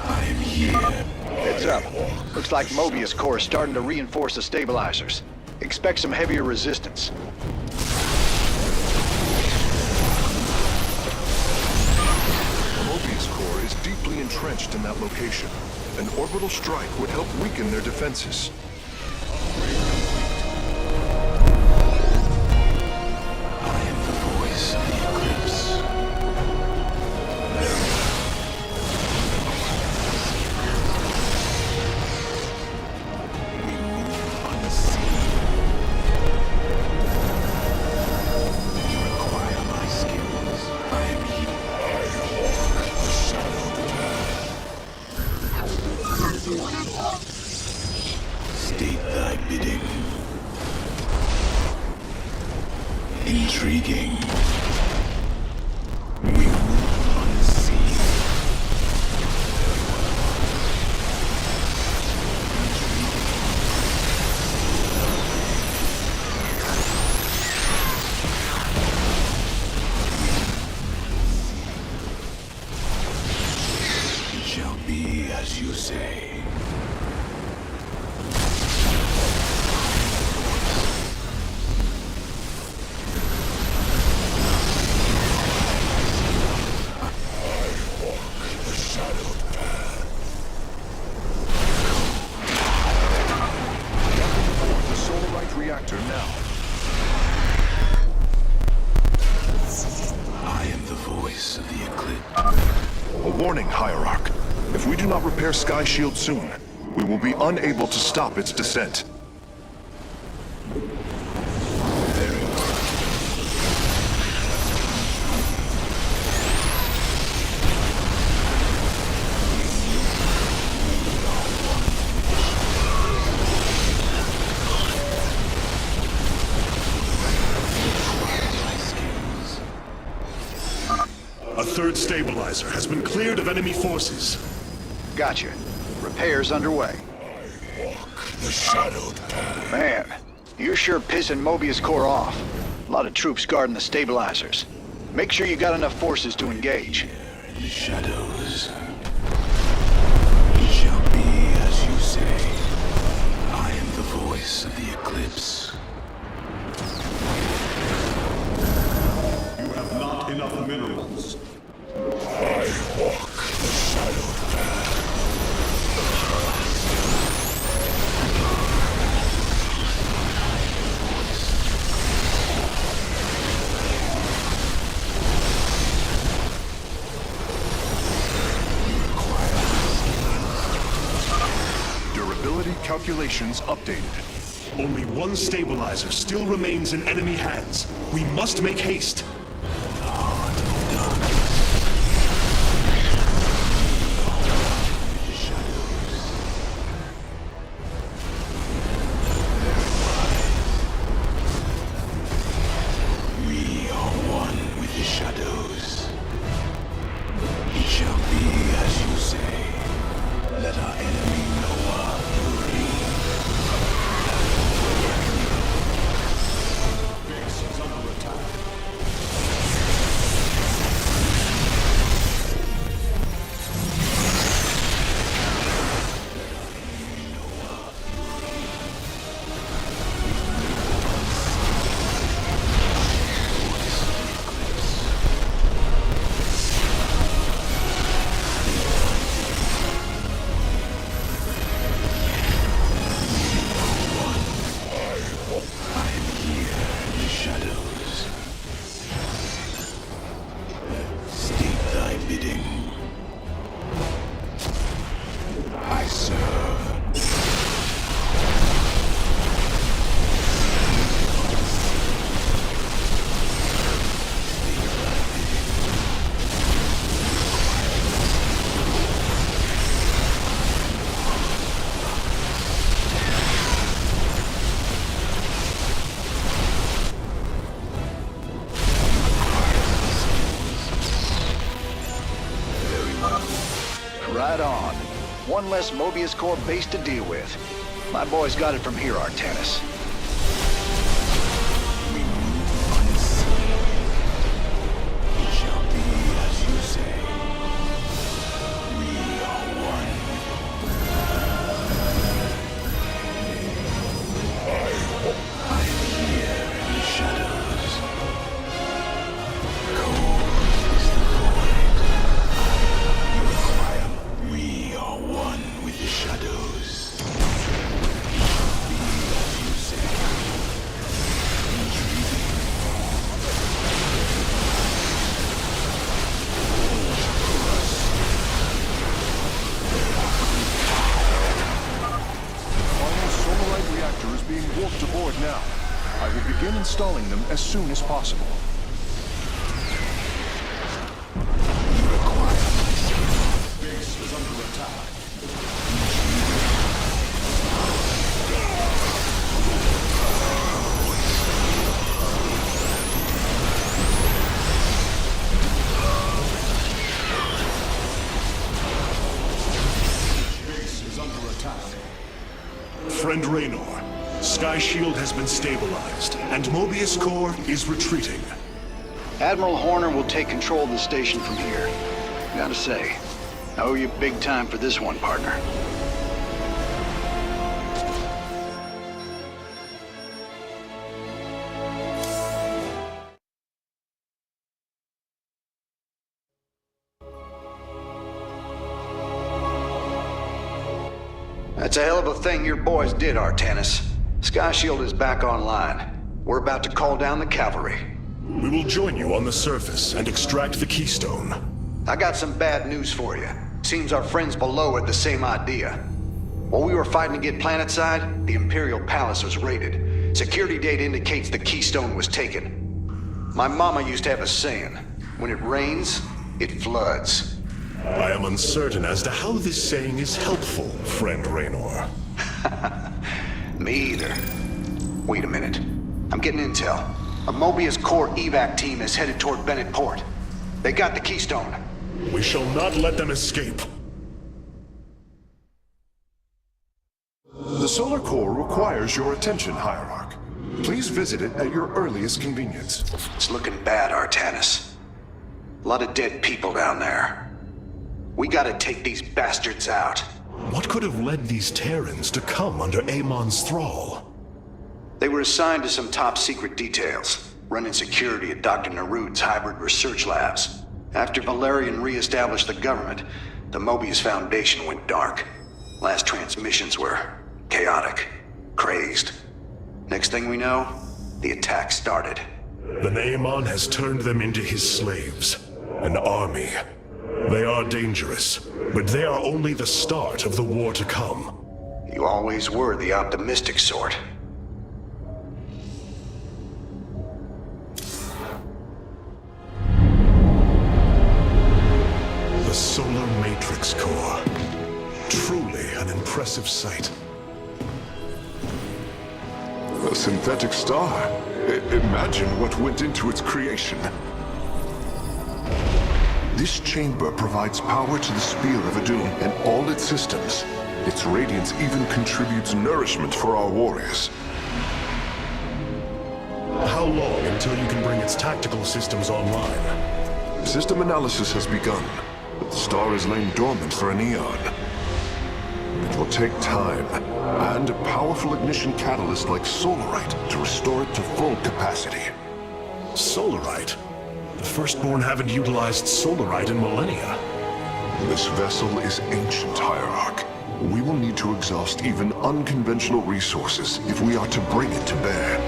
I'm here. Heads up. Looks like Mobius Core is starting to reinforce the stabilizers. Expect some heavier resistance. Mobius Core is deeply entrenched in that location. An orbital strike would help weaken their defenses. I am the voice of the eclipse. We move unseen. You require my skills. I am here. I walk the shadowed path. State thy bidding. Intriguing. We move unseen. It shall be as you say. The Solarite reactor now. I am the voice of the eclipse. A warning, Hierarch. If we do not repair Sky Shield soon, we will be unable to stop its descent. A third stabilizer has been cleared of enemy forces. Gotcha. Repairs underway. The shadowed path. Man, you're sure pissing Mobius Core off. A lot of troops guarding the stabilizers. Make sure you got enough forces to engage. In the shadows. It shall be as you say. I am the voice of the eclipse. You have not enough minerals. I walk the shadowed path. Durability calculations updated. Only one stabilizer still remains in enemy hands. We must make haste. We are one with the shadows. It shall be as you say. Let our enemy know our fury. Base is under attack. serve. Right on. One less Mobius Core base to deal with. My boys got it from here, Artanis. We move unseen. It shall be as you say. We are one. I hear in the shadows. Cold is the void. You cry. We are one with the shadows. Be as you say. Final Solarite reactor is being warped aboard now. I will begin installing them as soon as possible. Base is under attack. Base is under attack. Friend Raynor, Sky Shield has been stabilized, and Mobius Core is retreating. Admiral Horner will take control of the station from here. Gotta say, I owe you big time for this one, partner. That's a hell of a thing your boys did, Artanis. Sky Shield is back online. We're about to call down the cavalry. We will join you on the surface and extract the keystone. I got some bad news for you. Seems our friends below had the same idea. While we were fighting to get planetside, the Imperial Palace was raided. Security data indicates the keystone was taken. My mama used to have a saying, when it rains, it floods. I am uncertain as to how this saying is helpful, friend Raynor. Me either. Wait a minute. I'm getting intel. A Mobius Core evac team is headed toward Bennett Port. They got the keystone. We shall not let them escape. The solar core requires your attention, Hierarch. Please visit it at your earliest convenience. It's looking bad, Artanis. A lot of dead people down there. We gotta take these bastards out. What could have led these Terrans to come under Amon's thrall? They were assigned to some top-secret details, running security at Dr. Narud's hybrid research labs. After Valerian re-established the government, the Mobius Foundation went dark. Last transmissions were chaotic, crazed. Next thing we know, the attack started. Then Amon has turned them into his slaves. An army. They are dangerous, but they are only the start of the war to come. You always were the optimistic sort. The Solar Matrix Core. Truly an impressive sight. A synthetic star. Imagine what went into its creation. This chamber provides power to the Spear of Adun and all its systems. Its radiance even contributes nourishment for our warriors. How long until you can bring its tactical systems online? System analysis has begun, but the star has lain dormant for an eon. It will take time, and a powerful ignition catalyst like Solarite to restore it to full capacity. Solarite? The Firstborn haven't utilized Solarite in millennia. This vessel is ancient, Hierarch. We will need to exhaust even unconventional resources if we are to bring it to bear.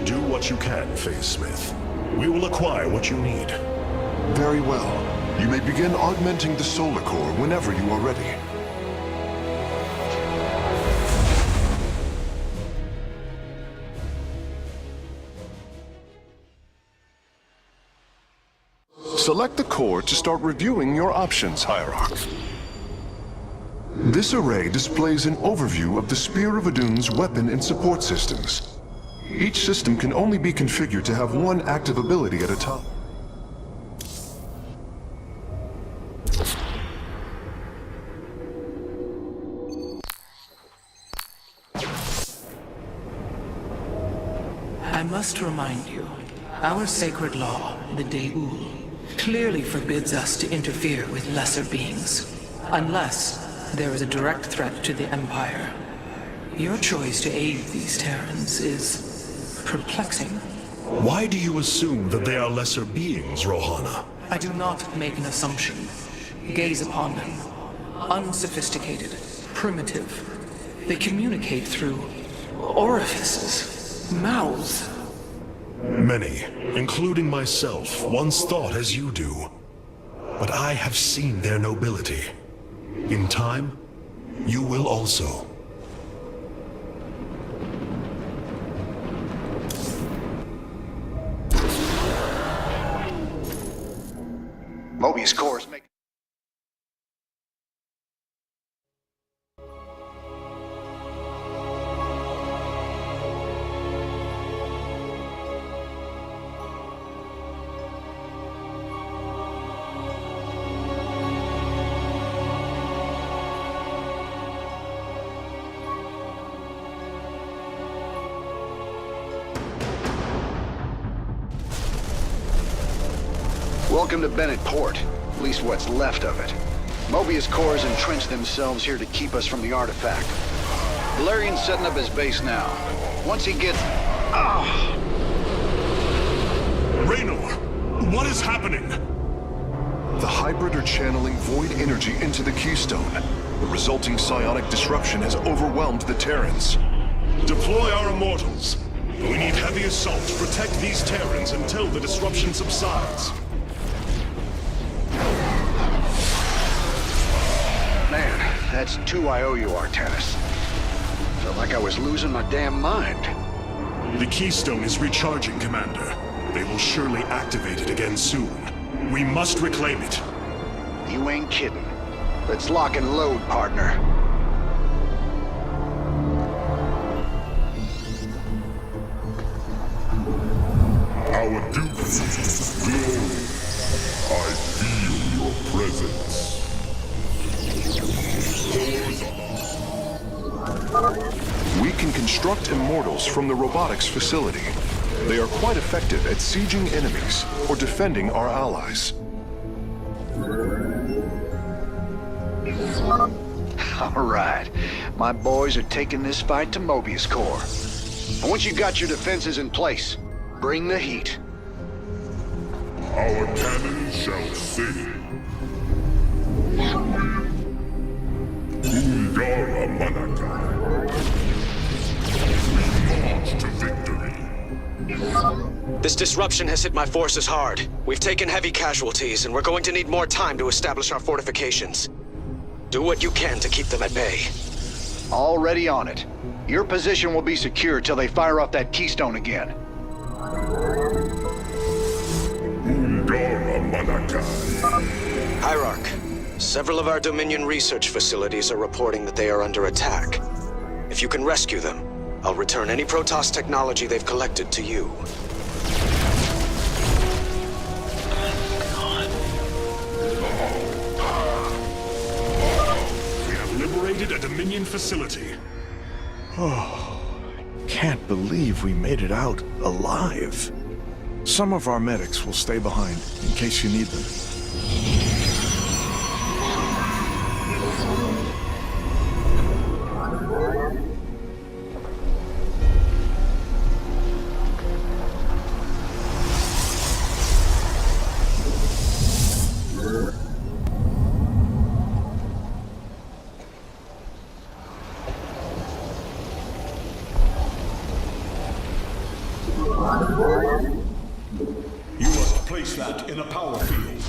Do what you can, Phase Smith. We will acquire what you need. Very well. You may begin augmenting the solar core whenever you are ready. Select the core to start reviewing your options, Hierarch. This array displays an overview of the Spear of Adun's weapon and support systems. Each system can only be configured to have one active ability at a time. I must remind you, our sacred law, the Deul, clearly forbids us to interfere with lesser beings, unless there is a direct threat to the Empire. Your choice to aid these Terrans is perplexing. Why do you assume that they are lesser beings, Rohana? I do not make an assumption. Gaze upon them. Unsophisticated, primitive. They communicate through orifices, mouths. Many, including myself, once thought as you do. But I have seen their nobility. In time, you will also. Mobius core is making... Welcome to Bennett Port, at least what's left of it. Mobius cores entrenched themselves here to keep us from the artifact. Valerian's setting up his base now. Once he gets... Raynor, what is happening? The hybrid are channeling void energy into the keystone. The resulting psionic disruption has overwhelmed the Terrans. Deploy our immortals. We need heavy assault to protect these Terrans until the disruption subsides. Man, that's 2 I owe you, Artanis. Felt like I was losing my damn mind. The keystone is recharging, Commander. They will surely activate it again soon. We must reclaim it. You ain't kidding. Let's lock and load, partner. Our duties glow. I feel your presence. We can construct immortals from the robotics facility. They are quite effective at sieging enemies or defending our allies. All right. My boys are taking this fight to Mobius core. And once you got your defenses in place, bring the heat. Our cannon shall sing. Ungara Manaka. We march to victory. This disruption has hit my forces hard. We've taken heavy casualties, and we're going to need more time to establish our fortifications. Do what you can to keep them at bay. Already on it. Your position will be secure till they fire off that keystone again. Ungara Manaka. Hierarch, several of our Dominion research facilities are reporting that they are under attack. If you can rescue them, I'll return any Protoss technology they've collected to you. We have liberated a Dominion facility. Oh, can't believe we made it out alive. Some of our medics will stay behind in case you need them. You must place that in a power field.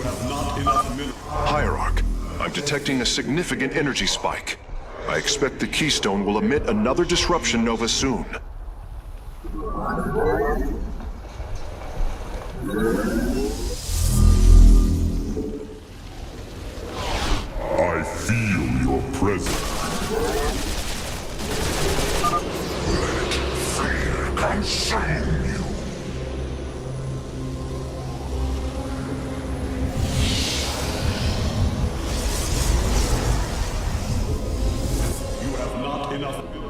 have not enough minerals. Hierarch, I'm detecting a significant energy spike. I expect the Keystone will emit another disruption nova soon. I feel your presence. Let fear consume you. You have not enough minerals.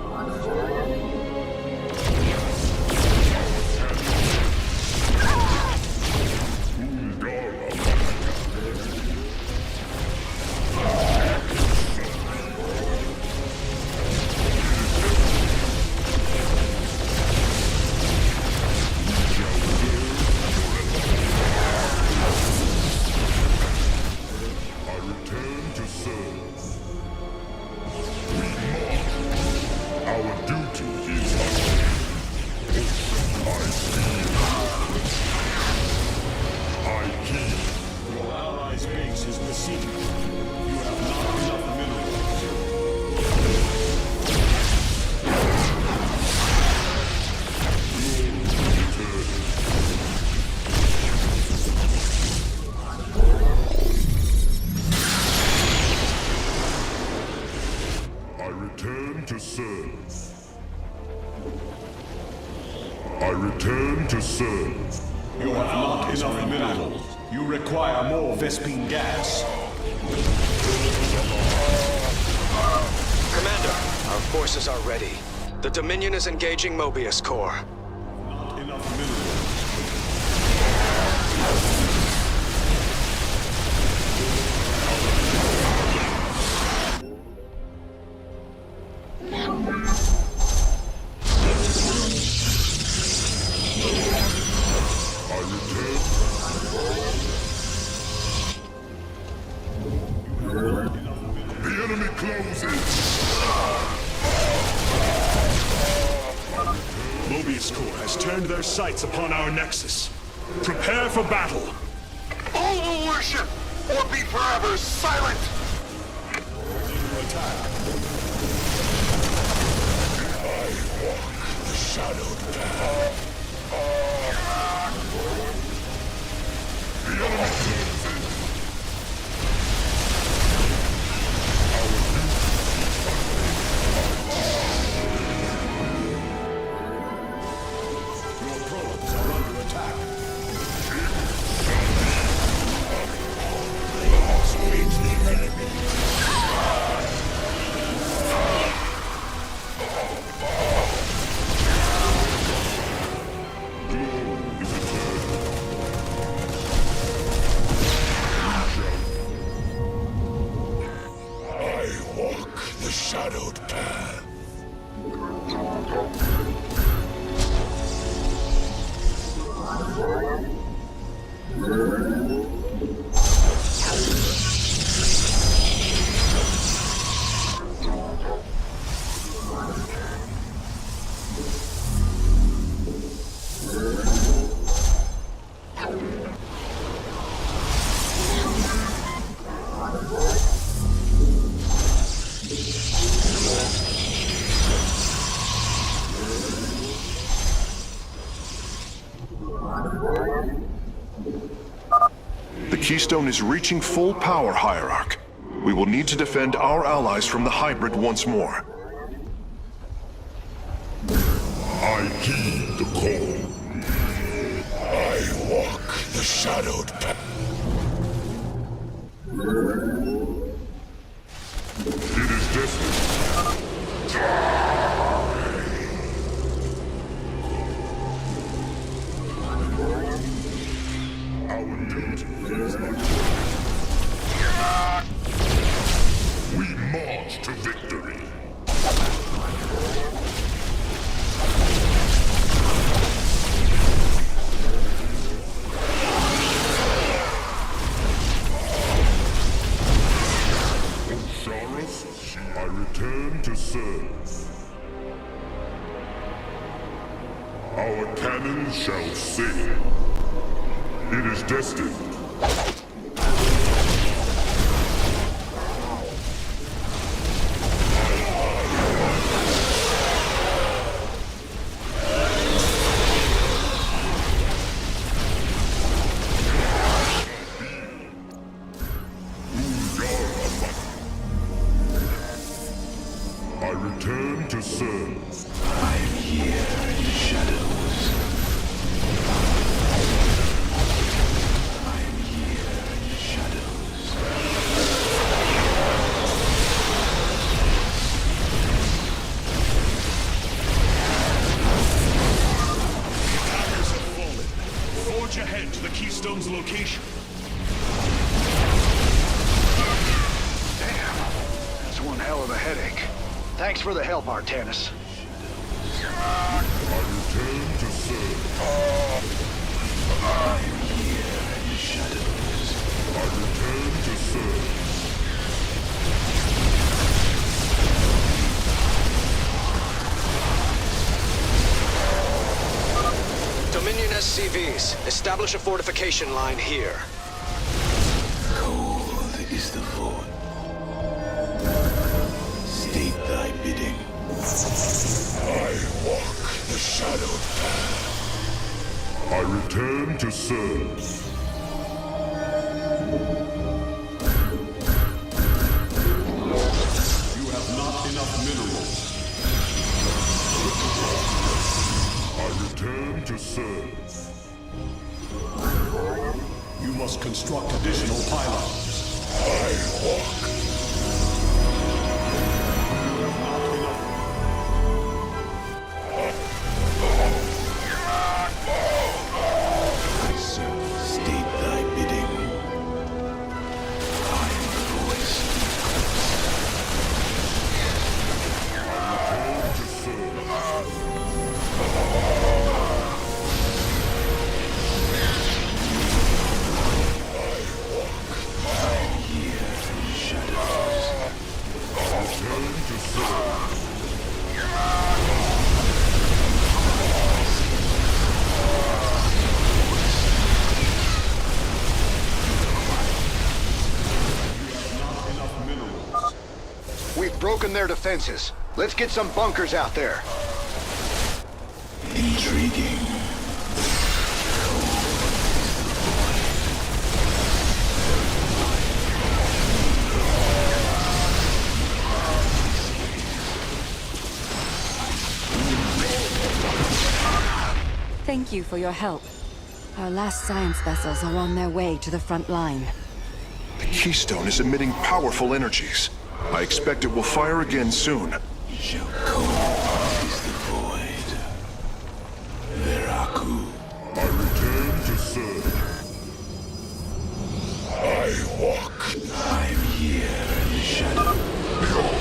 To serve. I return to serve. You have not enough minerals. You require more Vespine gas. Commander, our forces are ready. The Dominion is engaging Mobius Core. Not enough minerals. Mobius Core has turned their sights upon our Nexus. Prepare for battle. All will worship or be forever silent! I walk the shadowed path. The enemy closes in. Your probes are under attack. Meet the enemy. I walk the shadowed path. The Keystone is reaching full power, Hierarch. We will need to defend our allies from the hybrid once more. I heed the call. I walk the shadowed path. It is destined. Our duty is not. We march to victory. I return to serve. Our cannons shall sing. It is destined. return to serve. I'm here in the shadows. I'm here in the shadows. Attackers have fallen. Forge ahead to the Keystone's location. Damn. That's one hell of a headache. Thanks for the help, Artanis. I return to serve. I'm here in the shadows. I return to serve. Dominion SCVs, establish a fortification line here. Cold is the void. State thy bidding. I walk the shadow path. I return to serve. You have not enough minerals. I return to serve. You must construct additional pylons. I walk. State thy bidding. I am the voice. I'm here in the shadows. Return to serve. We've broken their defenses. Let's get some bunkers out there. Intriguing. Thank you for your help. Our last science vessels are on their way to the front line. The Keystone is emitting powerful energies. I expect it will fire again soon. Shall cold is the void. Veraku. I return to serve. I walk. I'm here in the shadow. Your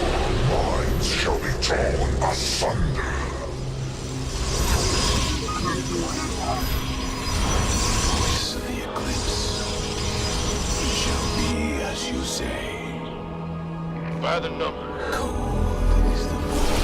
minds shall be torn asunder. Voice of the eclipse. It shall be as you say. By the number. Cold is the void.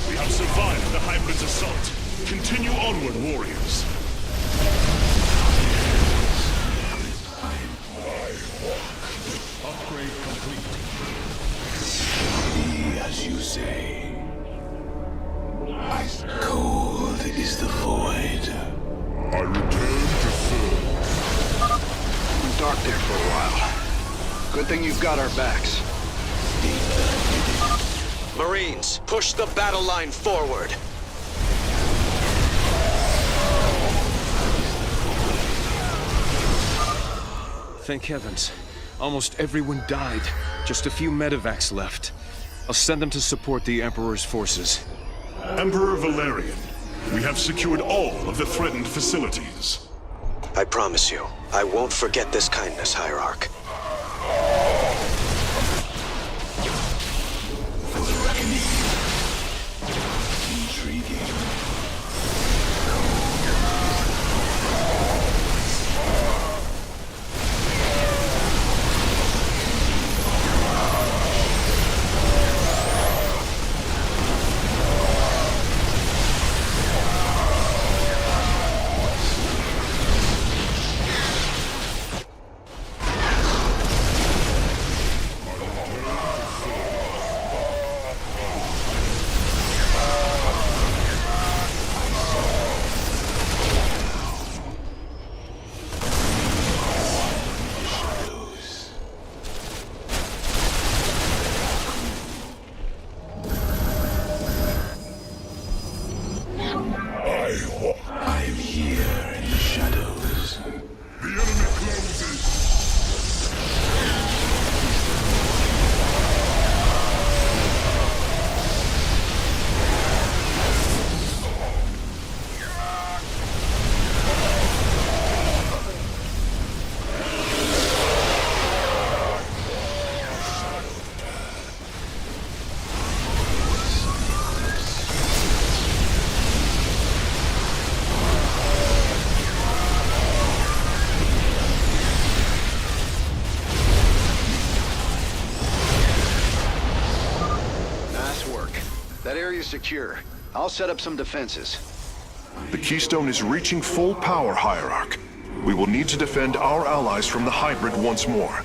We have survived the Hybrid's assault. Continue onward, warriors. Upgrade complete. Be as you say. Cold is the void. I return to serve. Been dark there for a while. Good thing you've got our backs. Marines, push the battle line forward. Thank heavens. Almost everyone died. Just a few medevacs left. I'll send them to support the Emperor's forces. Emperor Valerian, we have secured all of the threatened facilities. I promise you, I won't forget this kindness, Hierarch. is secure. I'll set up some defenses. The Keystone is reaching full power, Hierarch. We will need to defend our allies from the hybrid once more.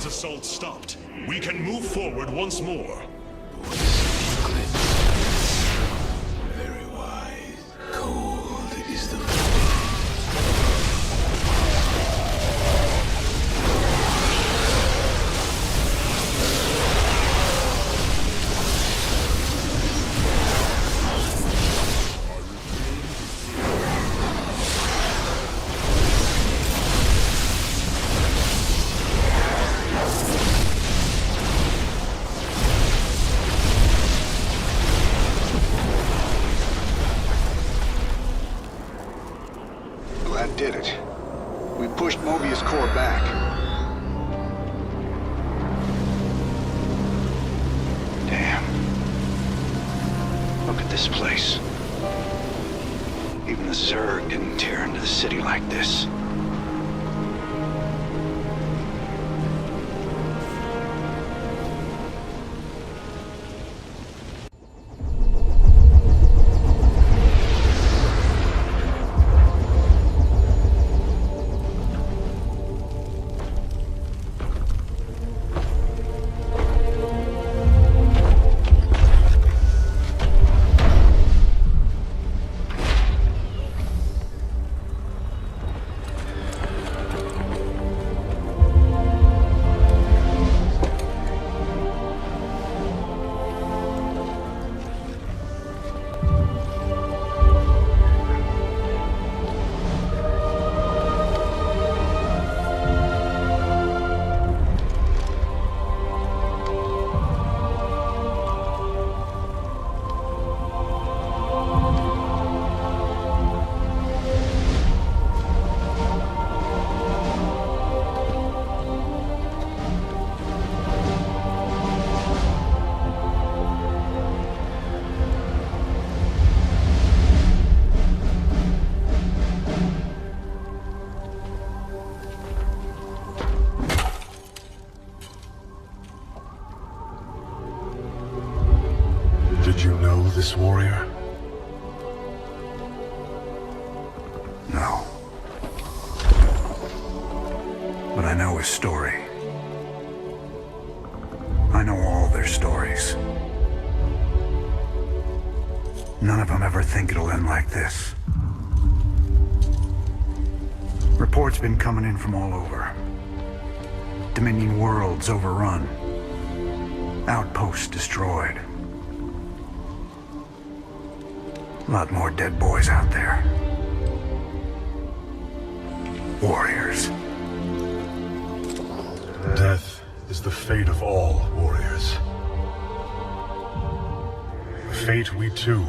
Assault stopped. We can move forward once more. Very wise. Cold is the Did it. We pushed Mobius core back. Damn. Look at this place. Even the Zerg didn't tear into the city like this. Did you know this warrior? No. But I know his story. I know all their stories. None of them ever think it'll end like this. Reports been coming in from all over. Dominion worlds overrun. Outposts destroyed. A lot more dead boys out there. Warriors. Death is the fate of all warriors. A fate we too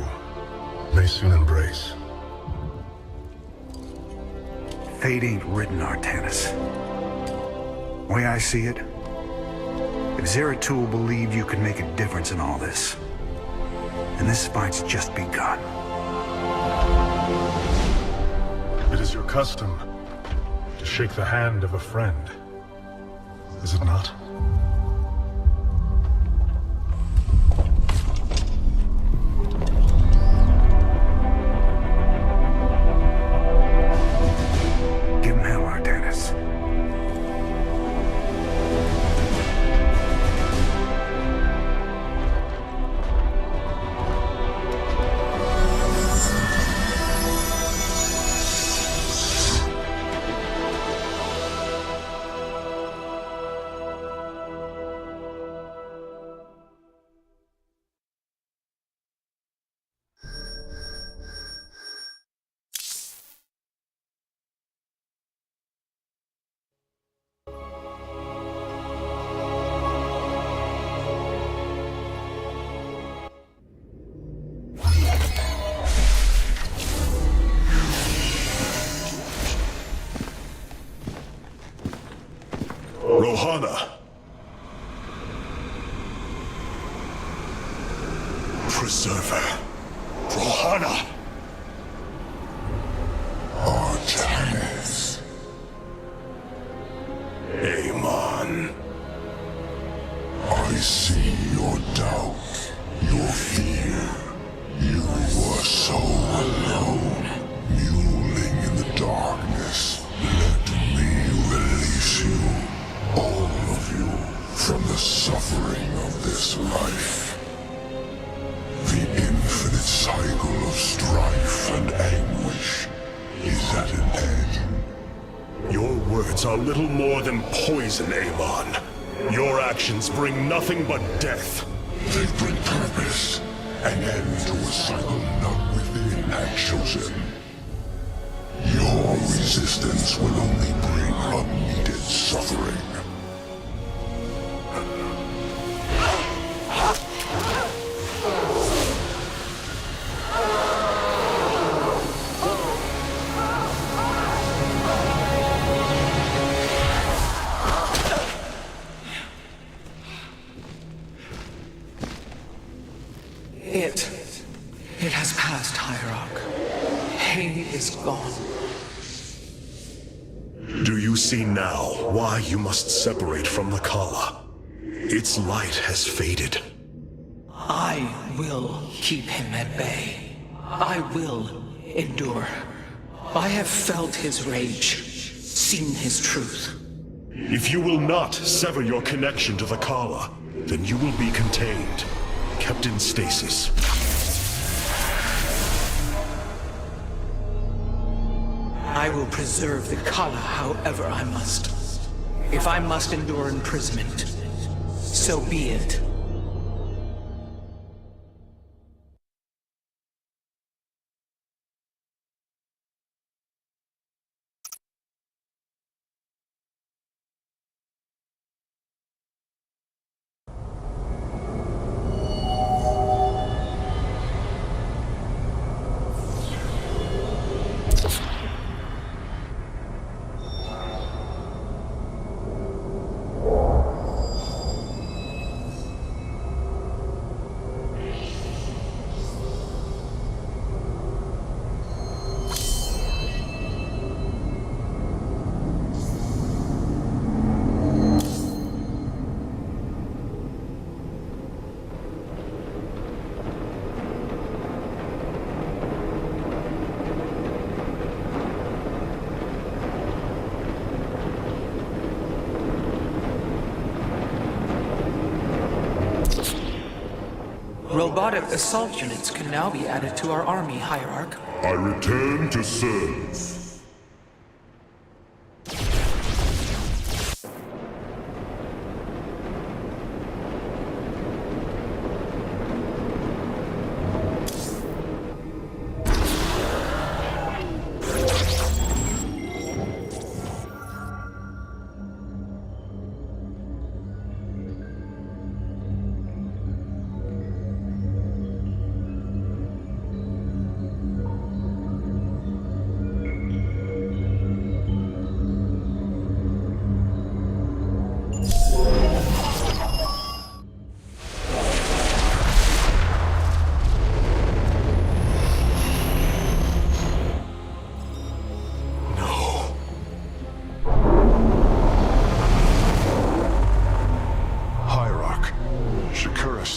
may soon embrace. Fate ain't written, Artanis. Way I see it, if Zeratul believed you could make a difference in all this, then this fight's just begun. It is your custom to shake the hand of a friend, is it not? Give him hell, Artanis. Rohana. Preserver. Rohana. Artanis. Amon. I see your doubt, your fear. You were so alone, mewling in the darkness. Let me release you, all of you, from the suffering of this life. The infinite cycle of strife and anguish is at an end. Your words are little more than poison, Amon. Your actions bring nothing but death. They bring purpose, an end to a cycle none within had chosen. Your resistance will only bring unneeded suffering. It has passed, Hierarch. Hay is gone. Do you see now why you must separate from the Kala? Its light has faded. I will keep him at bay. I will endure. I have felt his rage, seen his truth. If you will not sever your connection to the Kala, then you will be contained, kept in stasis. I will preserve the Kala however I must. If I must endure imprisonment, so be it. Robotic assault units can now be added to our army, Hierarch. I return to serve.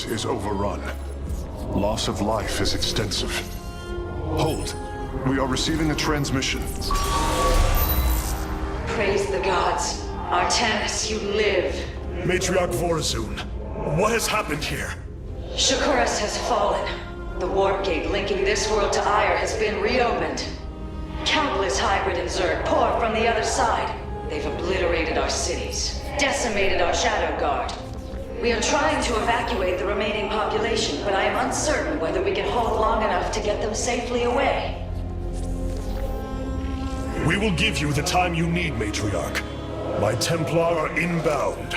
Is overrun. Loss of life is extensive. Hold. We are receiving a transmission. Praise the gods. Artanis, you live. Matriarch Vorazun, what has happened here? Shakuras has fallen. The warp gate linking this world to Ire has been reopened. Countless hybrid and Zerg pour from the other side. They've obliterated our cities, decimated our Shadow Guard. We are trying to evacuate the remaining population, but I am uncertain whether we can hold long enough to get them safely away. We will give you the time you need, Matriarch. My Templar are inbound.